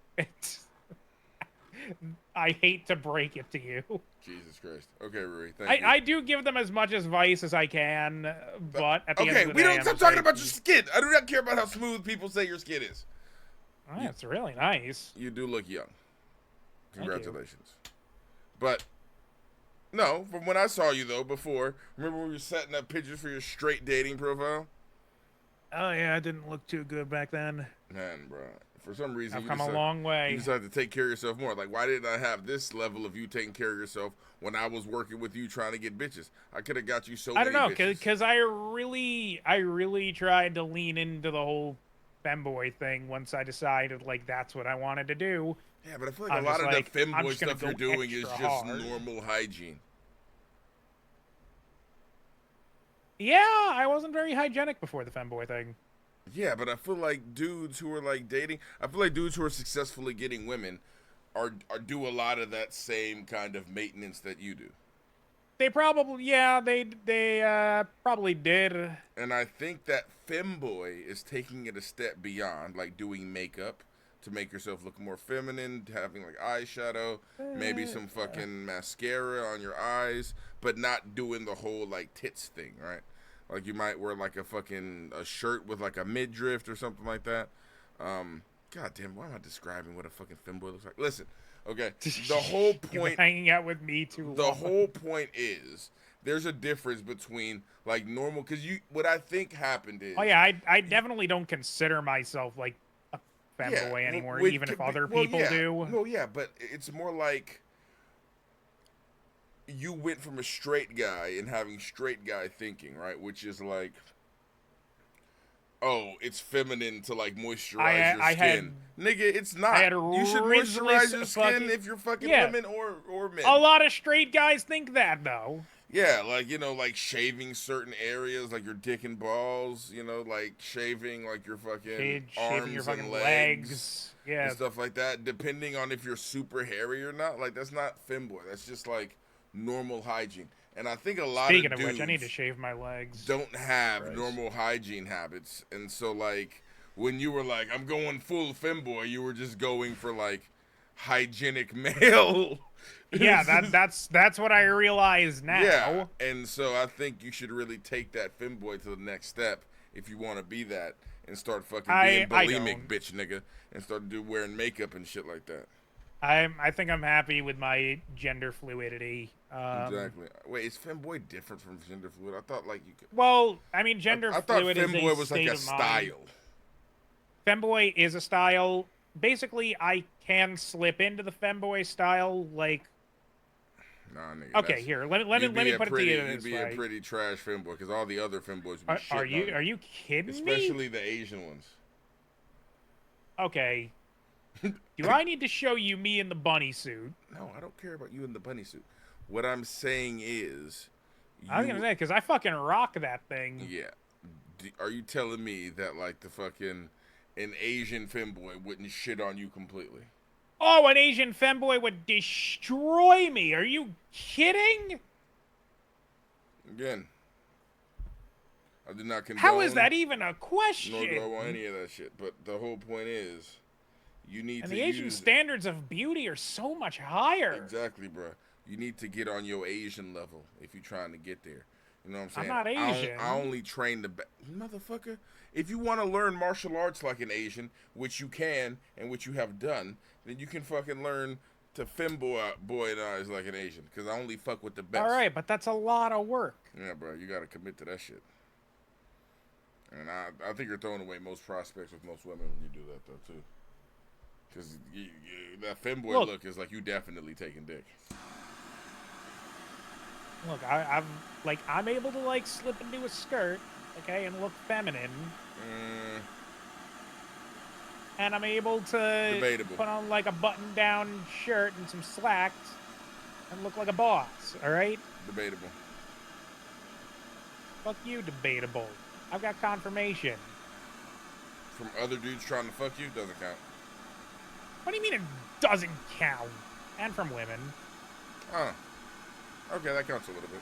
I hate to break it to you. Jesus Christ. Okay, Rui. Thank you. I do give them as much advice as I can, but at the end of the day, we don't I'm stop just talking like, about your skin. I do not care about how smooth people say your skin is. Oh, that's really nice. You do look young. Thank you. Congratulations. But no, from when I saw you though before, remember when we were setting up pictures for your straight dating profile? Oh yeah, I didn't look too good back then. Man, bro. For some reason, I've come a long way. You decided to take care of yourself more. Like, why didn't I have this level of you taking care of yourself when I was working with you trying to get bitches? I could have got you so many I don't know, bitches. because I really tried to lean into the whole femboy thing once I decided, like, that's what I wanted to do. Yeah, but I feel like a lot of the femboy stuff you're doing is just normal hygiene. Yeah, I wasn't very hygienic before the femboy thing. Yeah, but I feel like dudes who are like dating, I feel like dudes who are successfully getting women are do a lot of that same kind of maintenance that you do. They probably, yeah, they probably did. And I think that femboy is taking it a step beyond, like doing makeup to make yourself look more feminine, having like eyeshadow, maybe some fucking mascara on your eyes, but not doing the whole like tits thing, right? Like you might wear like a shirt with like a midriff or something like that. God damn, why am I describing what a fucking femboy looks like? Listen, okay, the whole point. You've been hanging out with me too long. The whole point is there's a difference between like normal, because what I think happened is. Oh yeah, I definitely don't consider myself like a femboy anymore, even if other people do. Well, yeah, but it's more like you went from a straight guy and having straight guy thinking, right? Which is like, oh, it's feminine to like moisturize your skin. Nigga, it's not. You should moisturize your skin if you're fucking women or men. A lot of straight guys think that, though. Yeah, like, you know, like shaving certain areas, like your dick and balls, you know, like shaving like your fucking arms your fucking and legs. Yeah. And stuff like that, depending on if you're super hairy or not. Like, that's not femboy. That's just like normal hygiene. And I think a lot Speaking of which, dudes I need to shave my legs. don't have normal hygiene habits. And so, like, when you were like, I'm going full femboy, you were just going for, like, hygienic male. Yeah, that's what I realize now. Yeah, and so I think you should really take that femboy to the next step if you want to be that and start fucking being bulimic, bitch nigga, and start wearing makeup and shit like that. I think I'm happy with my gender fluidity. Exactly. Wait, is femboy different from gender fluid? I thought like you could. Well, I mean, gender fluid is a femboy was like a state of mind. style. Femboy is a style. Basically, I can slip into the femboy style, like. Nah, nigga. Okay, here. Let me put it to you this way. You'd be a pretty trash femboy because all the other femboys would be shit. Are you kidding me? Especially the Asian ones. Okay. Do I need to show you me in the bunny suit? No, I don't care about you in the bunny suit. What I'm saying is... I was gonna say, because I fucking rock that thing. Yeah. Are you telling me that, like, the fucking... an Asian femboy wouldn't shit on you completely? Oh, an Asian femboy would destroy me. Are you kidding? Again, I did not condone... How is that even a question? Nor do I want any of that shit. But the whole point is, you need and to the Asian standards of beauty are so much higher. Exactly, bro. You need to get on your Asian level if you're trying to get there. You know what I'm saying? I'm not Asian. I only train the... Motherfucker. If you want to learn martial arts like an Asian, which you can and which you have done, then you can fucking learn to femboyize like an Asian. Because I only fuck with the best. All right, but that's a lot of work. Yeah, bro. You got to commit to that shit. And I think you're throwing away most prospects with most women when you do that, though, too. Because that femboy look is like you definitely taking dick. Look, I'm able to like slip into a skirt, okay, and look feminine. And I'm able to put on like a button-down shirt and some slacks and look like a boss. All right? Debatable. Fuck you, debatable. I've got confirmation. From other dudes trying to fuck you doesn't count. What do you mean it doesn't count? And from women. Oh. Okay, that counts a little bit.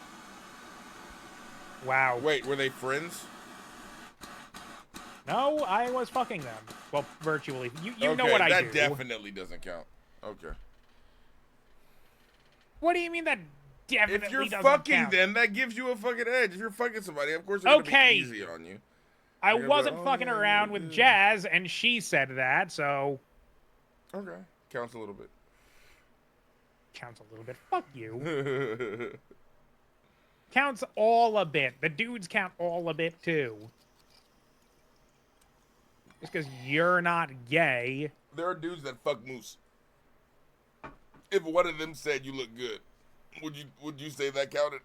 Wow. Wait, were they friends? No, I was fucking them. Well, virtually. You know what I do. That definitely doesn't count. Okay. What do you mean that definitely if you're doesn't fucking count? them, that gives you a fucking edge. If you're fucking somebody, of course they're gonna be easy on you. I wasn't fucking around with Jazz, and she said that, so... Okay. Counts a little bit. Counts a little bit. Fuck you. Counts all a bit. The dudes count all a bit, too. Just because you're not gay. There are dudes that fuck moose. If one of them said you look good, would you say that counted?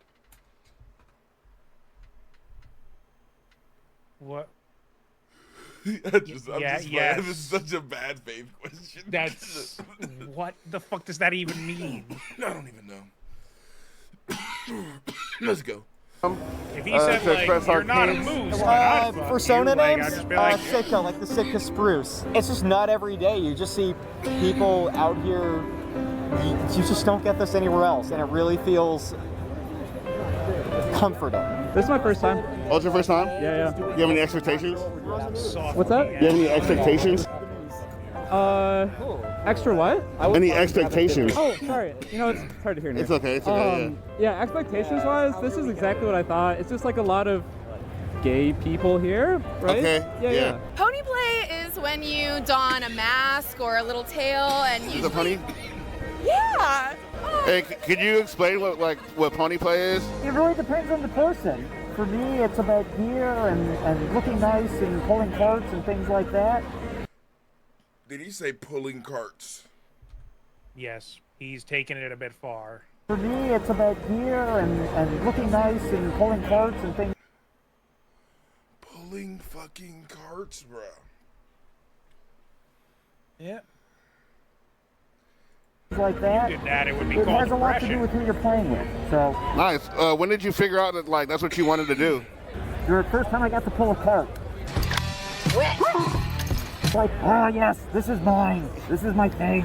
What? I'm just yes. This is such a bad faith question. That's what the fuck does that even mean? I don't even know. Let's go. If he said like you're not a moose, persona names, Sitka, like the Sitka spruce. It's just not every day. You just see people out here. You just don't get this anywhere else, and it really feels comforting. This is my first time. Oh, it's your first time? Yeah. Do you have any expectations? What's that? Do you have any expectations? Extra what? Any expectations? Oh, sorry. You know, it's hard to hear now. It's okay. It's okay. Yeah, expectations-wise, this is exactly what I thought. It's just like a lot of gay people here, right? Okay. Yeah. Pony play is when you don a mask or a little tail and you. Is it pony? Yeah. Hey, could you explain what pony play is? It really depends on the person. For me, it's about gear and looking nice and pulling carts and things like that. Did he say pulling carts? Yes, he's taking it a bit far. For me, it's about gear and looking nice and pulling carts and things. Pulling fucking carts, bro. Yeah. Like that. Did that, it would be It called has a lot to do with who you're playing with. So Nice. When did you figure out that like that's what you wanted to do? the first time I got to pull a cart. It's like, oh yes, this is mine. This is my thing.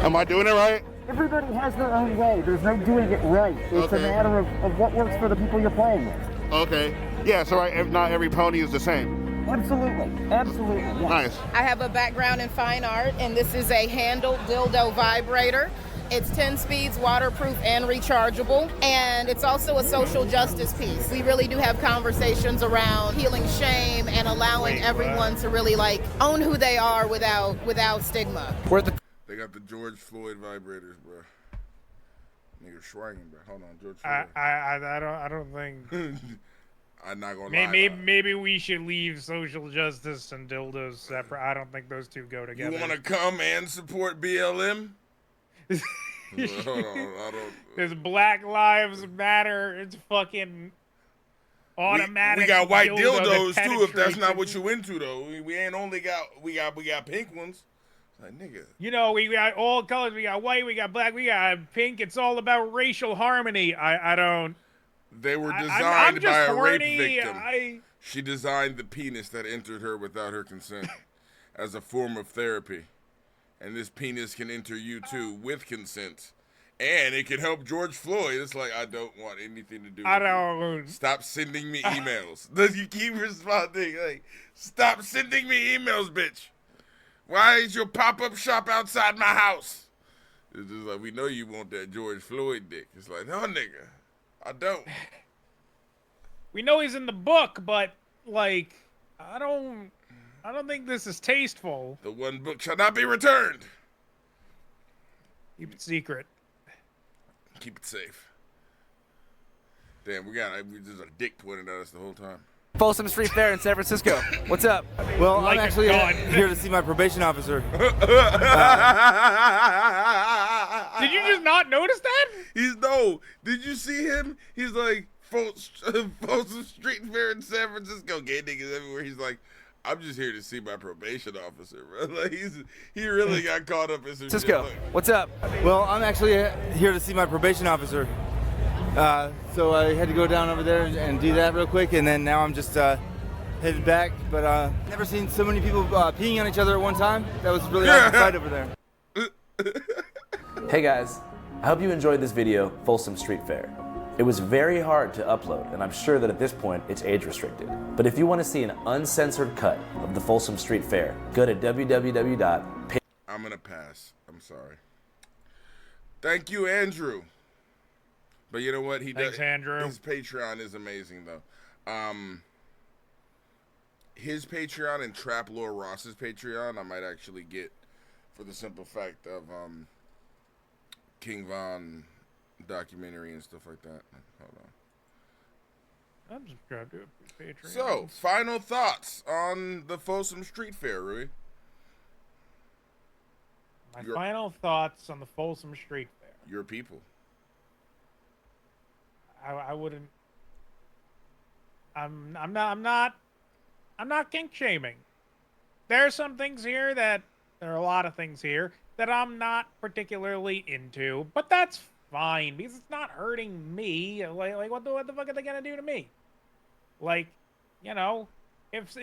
Am I doing it right? Everybody has their own way. There's no doing it right. It's a matter of what works for the people you're playing with. Okay. Yeah, so not every pony is the same. Absolutely. Absolutely. Yes. Nice. I have a background in fine art, and this is a handled dildo vibrator. It's 10 speeds, waterproof, and rechargeable. And it's also a social justice piece. We really do have conversations around healing shame and allowing everyone to really like own who they are without stigma. They got the George Floyd vibrators, bro. Nigga swinging, bro. Hold on, George Floyd. I don't think. I'm not gonna lie. Maybe we should leave social justice and dildos separate. I don't think those two go together. You want to come and support BLM? Hold on, I don't. There's Black Lives Matter. It's fucking automatic. We got white dildo dildos that too. If that's penetrates not what you into though, we ain't only got we got pink ones. Like nigga. You know, we got all colors. We got white. We got black. We got pink. It's all about racial harmony. I don't. They were designed I'm just by a horny. rape victim. She designed the penis that entered her without her consent as a form of therapy. And this penis can enter you too with consent. And it can help George Floyd. It's like, I don't want anything to do with you. Stop sending me emails. You keep responding like, stop sending me emails, bitch. Why is your pop-up shop outside my house? It's just like, we know you want that George Floyd dick. It's like, no, nigga. I don't. We know he's in the book, but like, I don't think this is tasteful. The one book shall not be returned. Keep it secret. Keep it safe. Damn, we just a dick pointed at us the whole time. Folsom Street Fair in San Francisco. What's up? Well, I'm actually here to see my probation officer. Did you just not notice that? Did you see him? He's like, Folsom Street Fair in San Francisco. Gay niggas everywhere. He's like, I'm just here to see my probation officer, bro. Like, he really got caught up in some Cisco, shit. what's up? Well, I'm actually here to see my probation officer. So I had to go down over there and do that real quick, and then now I'm just headed back. But never seen so many people peeing on each other at one time. That was really awesome sight over there. Hey guys, I hope you enjoyed this video, Folsom Street Fair. It was very hard to upload, and I'm sure that at this point it's age restricted. But if you want to see an uncensored cut of the Folsom Street Fair, go to www. I'm gonna pass. I'm sorry. Thank you, Andrew. But you know what? Thanks, Andrew. His Patreon is amazing, though. His Patreon and Trap Lore Ross's Patreon, I might actually get for the simple fact of King Von documentary and stuff like that. Hold on. I'm subscribed to a Patreon. So, final thoughts on the Folsom Street Fair, Rui? My final thoughts on the Folsom Street Fair. Your people. I wouldn't. I'm not kink shaming. There are some things here there are a lot of things here that I'm not particularly into, but that's fine because it's not hurting me. Like what the fuck are they gonna do to me? Like, you know, if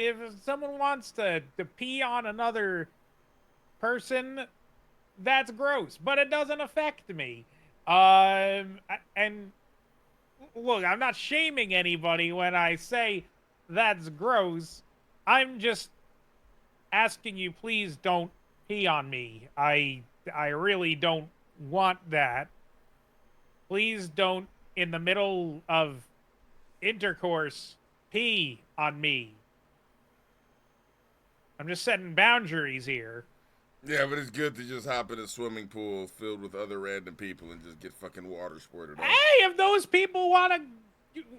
someone wants to pee on another person, that's gross, but it doesn't affect me. And look, I'm not shaming anybody when I say that's gross. I'm just asking you, please don't pee on me. I really don't want that. Please don't, in the middle of intercourse, pee on me. I'm just setting boundaries here. Yeah, but it's good to just hop in a swimming pool filled with other random people and just get fucking water squirted on. Hey, if those people want to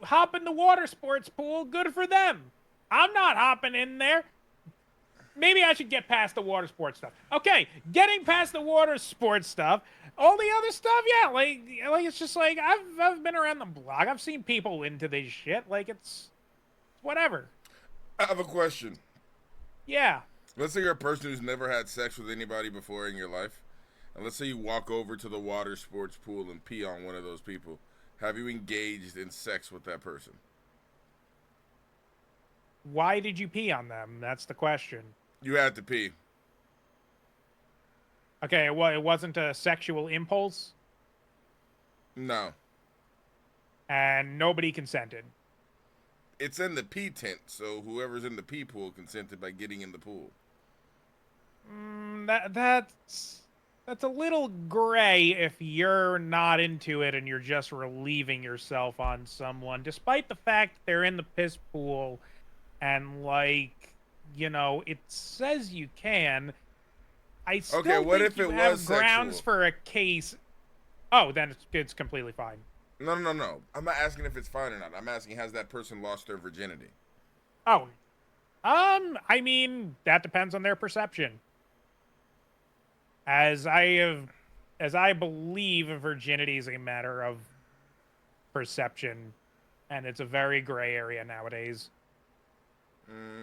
hop in the water sports pool, good for them. I'm not hopping in there. maybe I should get past the water sports stuff. Okay, getting past the water sports stuff, all the other stuff, yeah, like it's just like I've been around the block. I've seen people into this shit. Like it's whatever. I have a question. Yeah. Let's say you're a person who's never had sex with anybody before in your life, and let's say you walk over to the water sports pool and pee on one of those people. Have you engaged in sex with that person? Why did you pee on them? That's the question. You had to pee. Okay, well, it wasn't a sexual impulse? No. And nobody consented? It's in the pee tent, so whoever's in the pee pool consented by getting in the pool. That's a little gray if you're not into it and you're just relieving yourself on someone, despite the fact they're in the piss pool and, like, you know, it says you can. I still Okay, what think if you it have was grounds sexual? for a case. Oh, then it's completely fine. No. I'm not asking if it's fine or not. I'm asking, has that person lost their virginity? Oh, I mean, that depends on their perception. As I believe virginity is a matter of perception, and it's a very gray area nowadays.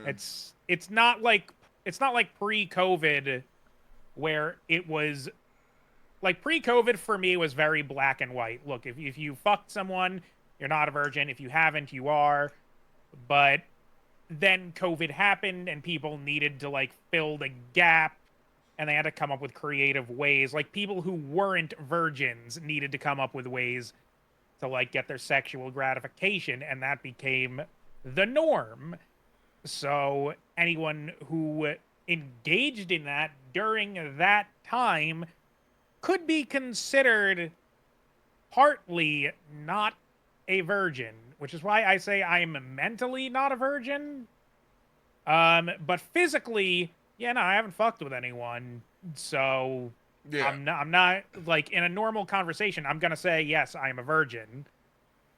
It's not like pre-COVID, where it was like pre-COVID for me was very black and white. Look, if you fucked someone, you're not a virgin. If you haven't, you are. But then COVID happened and people needed to like fill the gap, and they had to come up with creative ways. Like people who weren't virgins needed to come up with ways to like get their sexual gratification, and that became the norm. So anyone who engaged in that during that time could be considered partly not a virgin, which is why I say I'm mentally not a virgin. But physically, yeah, no, I haven't fucked with anyone. So yeah. I'm not like in a normal conversation, I'm going to say, yes, I'm a virgin.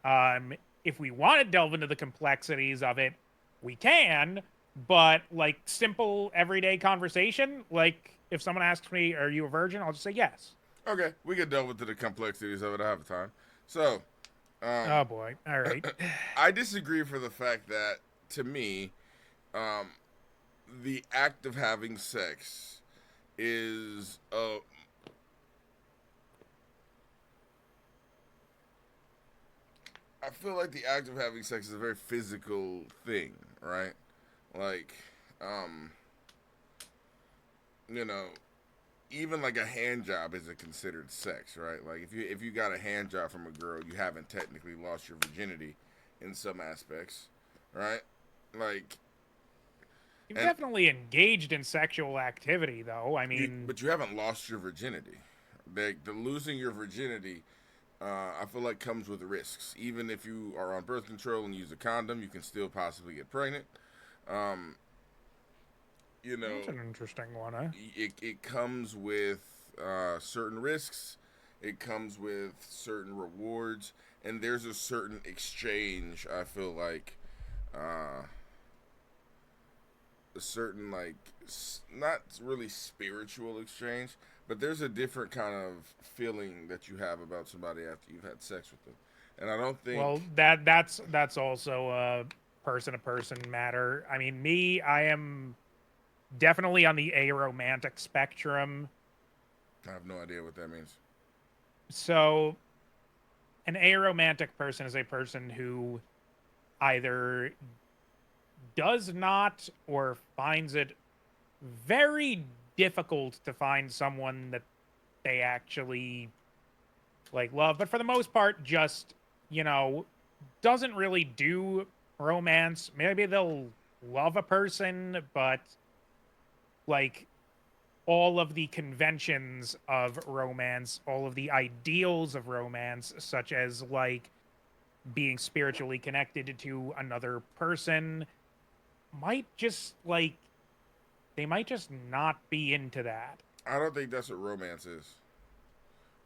If we want to delve into the complexities of it, we can, but like simple everyday conversation, like if someone asks me, are you a virgin? I'll just say yes. Okay, we can delve into the complexities of it. I have time. So, oh boy. All right. I disagree for the fact that, to me, the act of having sex is I feel like the act of having sex is a very physical thing, right? Like, you know, even like a hand job isn't considered sex, right? Like if you got a hand job from a girl, you haven't technically lost your virginity in some aspects, right? Like you've definitely engaged in sexual activity, though. I mean, but you haven't lost your virginity. The losing your virginity, I feel like comes with risks. Even if you are on birth control and use a condom, you can still possibly get pregnant. You know, that's an interesting one, huh? It comes with certain risks. It comes with certain rewards, and there's a certain exchange. I feel like a certain like not really spiritual exchange, but there's a different kind of feeling that you have about somebody after you've had sex with them, and I don't think. Well, that's also a person-to-person matter. I mean, I am definitely on the aromantic spectrum. I have no idea what that means. So, an aromantic person is a person who either does not or finds it very difficult to find someone that they actually like love, but for the most part just, you know, doesn't really do romance. Maybe they'll love a person, but like all of the conventions of romance, all of the ideals of romance, such as like being spiritually connected to another person, might just like they might just not be into that. I don't think that's what romance is.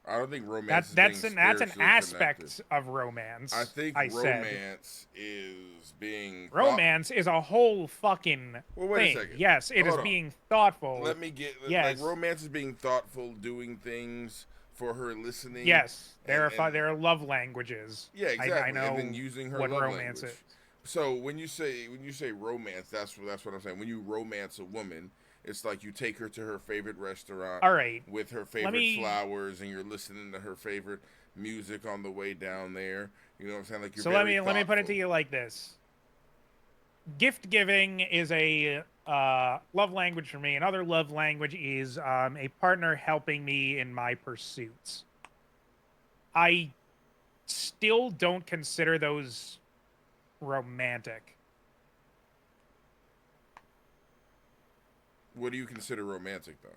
I don't think romance that's is an aspect connected. of romance. I think romance is being romance is a whole fucking well, wait thing. a second. Yes, it is Hold on. being thoughtful. Let me get yes. like romance is being thoughtful, doing things for her, listening. Yes, there are love languages. Yeah, exactly. I know and then using her what love romance language. is. So when you say romance, that's what I'm saying. When you romance a woman, it's like you take her to her favorite restaurant. All right. With her favorite flowers, and you're listening to her favorite music on the way down there. You know what I'm saying? Like you're. So let me put it to you like this. Gift giving is a love language for me. Another love language is a partner helping me in my pursuits. I still don't consider those romantic. What do you consider romantic, though?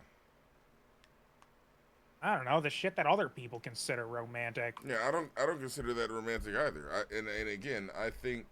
I don't know, the shit that other people consider romantic. Yeah, I don't consider that romantic either. And again, I think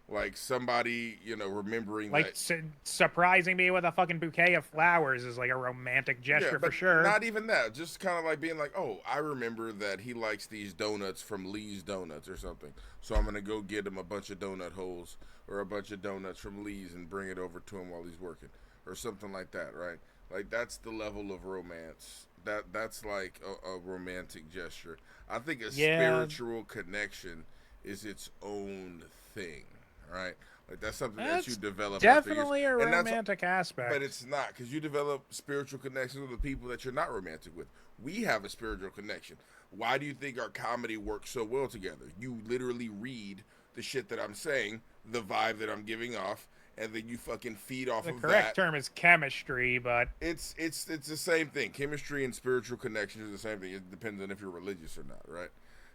like somebody, remembering like surprising me with a fucking bouquet of flowers is like a romantic gesture for sure. Not even that. Just kind of like being like, oh, I remember that he likes these donuts from Lee's Donuts or something. So I'm gonna go get him a bunch of donut holes or a bunch of donuts from Lee's and bring it over to him while he's working or something like that, right? Like that's the level of romance. That's like a romantic gesture. I think a spiritual connection is its own thing, right? Like that's something that you develop. Definitely a romantic aspect. But it's not, because you develop spiritual connections with the people that you're not romantic with. We have a spiritual connection. Why do you think our comedy works so well together? You literally read the shit that I'm saying, the vibe that I'm giving off, and then you fucking feed off of that. The correct term is chemistry, but it's the same thing. Chemistry and spiritual connection is the same thing. It depends on if you're religious or not, right?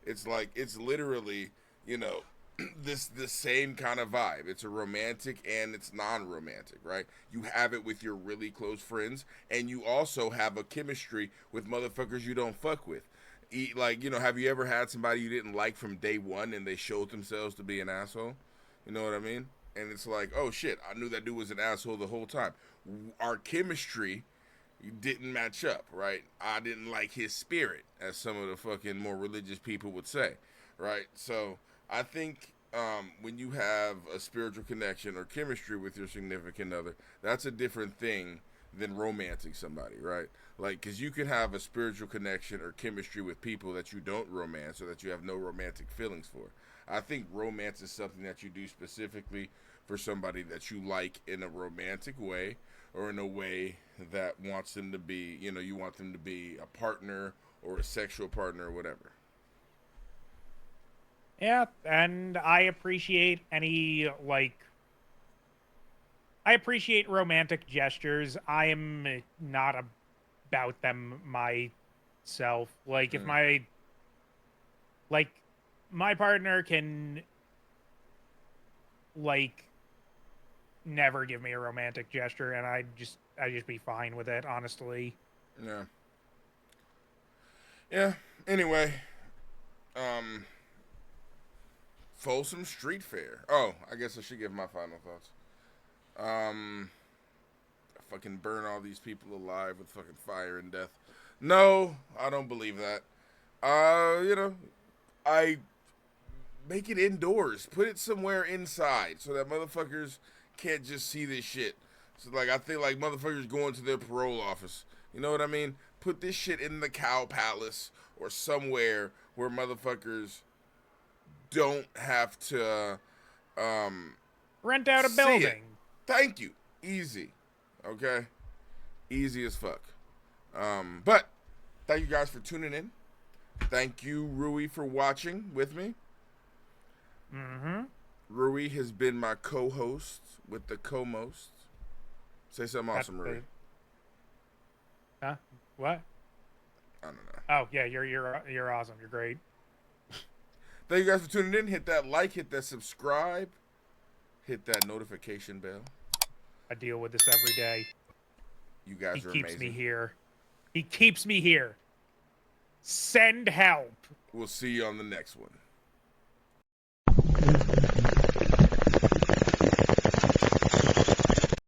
It's like it's literally, the same kind of vibe. It's a romantic and it's non-romantic, right? You have it with your really close friends, and you also have a chemistry with motherfuckers you don't fuck with. Have you ever had somebody you didn't like from day one and they showed themselves to be an asshole? You know what I mean? And it's like, oh shit, I knew that dude was an asshole the whole time. Our chemistry didn't match up, right? I didn't like his spirit, as some of the fucking more religious people would say, right? So I think when you have a spiritual connection or chemistry with your significant other, that's a different thing than romancing somebody, right? Like, because you can have a spiritual connection or chemistry with people that you don't romance or that you have no romantic feelings for. I think romance is something that you do specifically for somebody that you like in a romantic way or in a way that wants them to be, you want them to be a partner or a sexual partner or whatever. Yeah, and I appreciate I appreciate romantic gestures. I am not about them myself. Like, if my partner can, never give me a romantic gesture, and I'd just be fine with it, honestly. Yeah. Yeah, anyway, Folsom Street Fair. Oh, I guess I should give my final thoughts. Fucking burn all these people alive with fucking fire and death. No, I don't believe that. I make it indoors. Put it somewhere inside so that motherfuckers can't just see this shit. So, I think, motherfuckers going to their parole office. You know what I mean? Put this shit in the Cow Palace or somewhere where motherfuckers don't have to, rent out a building. Thank you. Easy. Okay? Easy as fuck. But, thank you guys for tuning in. Thank you, Rui, for watching with me. Mm-hmm. Rui has been my co-host with the co-most. Say something awesome, Rui. Huh? What? I don't know. Oh yeah, you're awesome. You're great. Thank you guys for tuning in. Hit that like, hit that subscribe, hit that notification bell. I deal with this every day. You guys are amazing. He keeps me here. He keeps me here. Send help. We'll see you on the next one.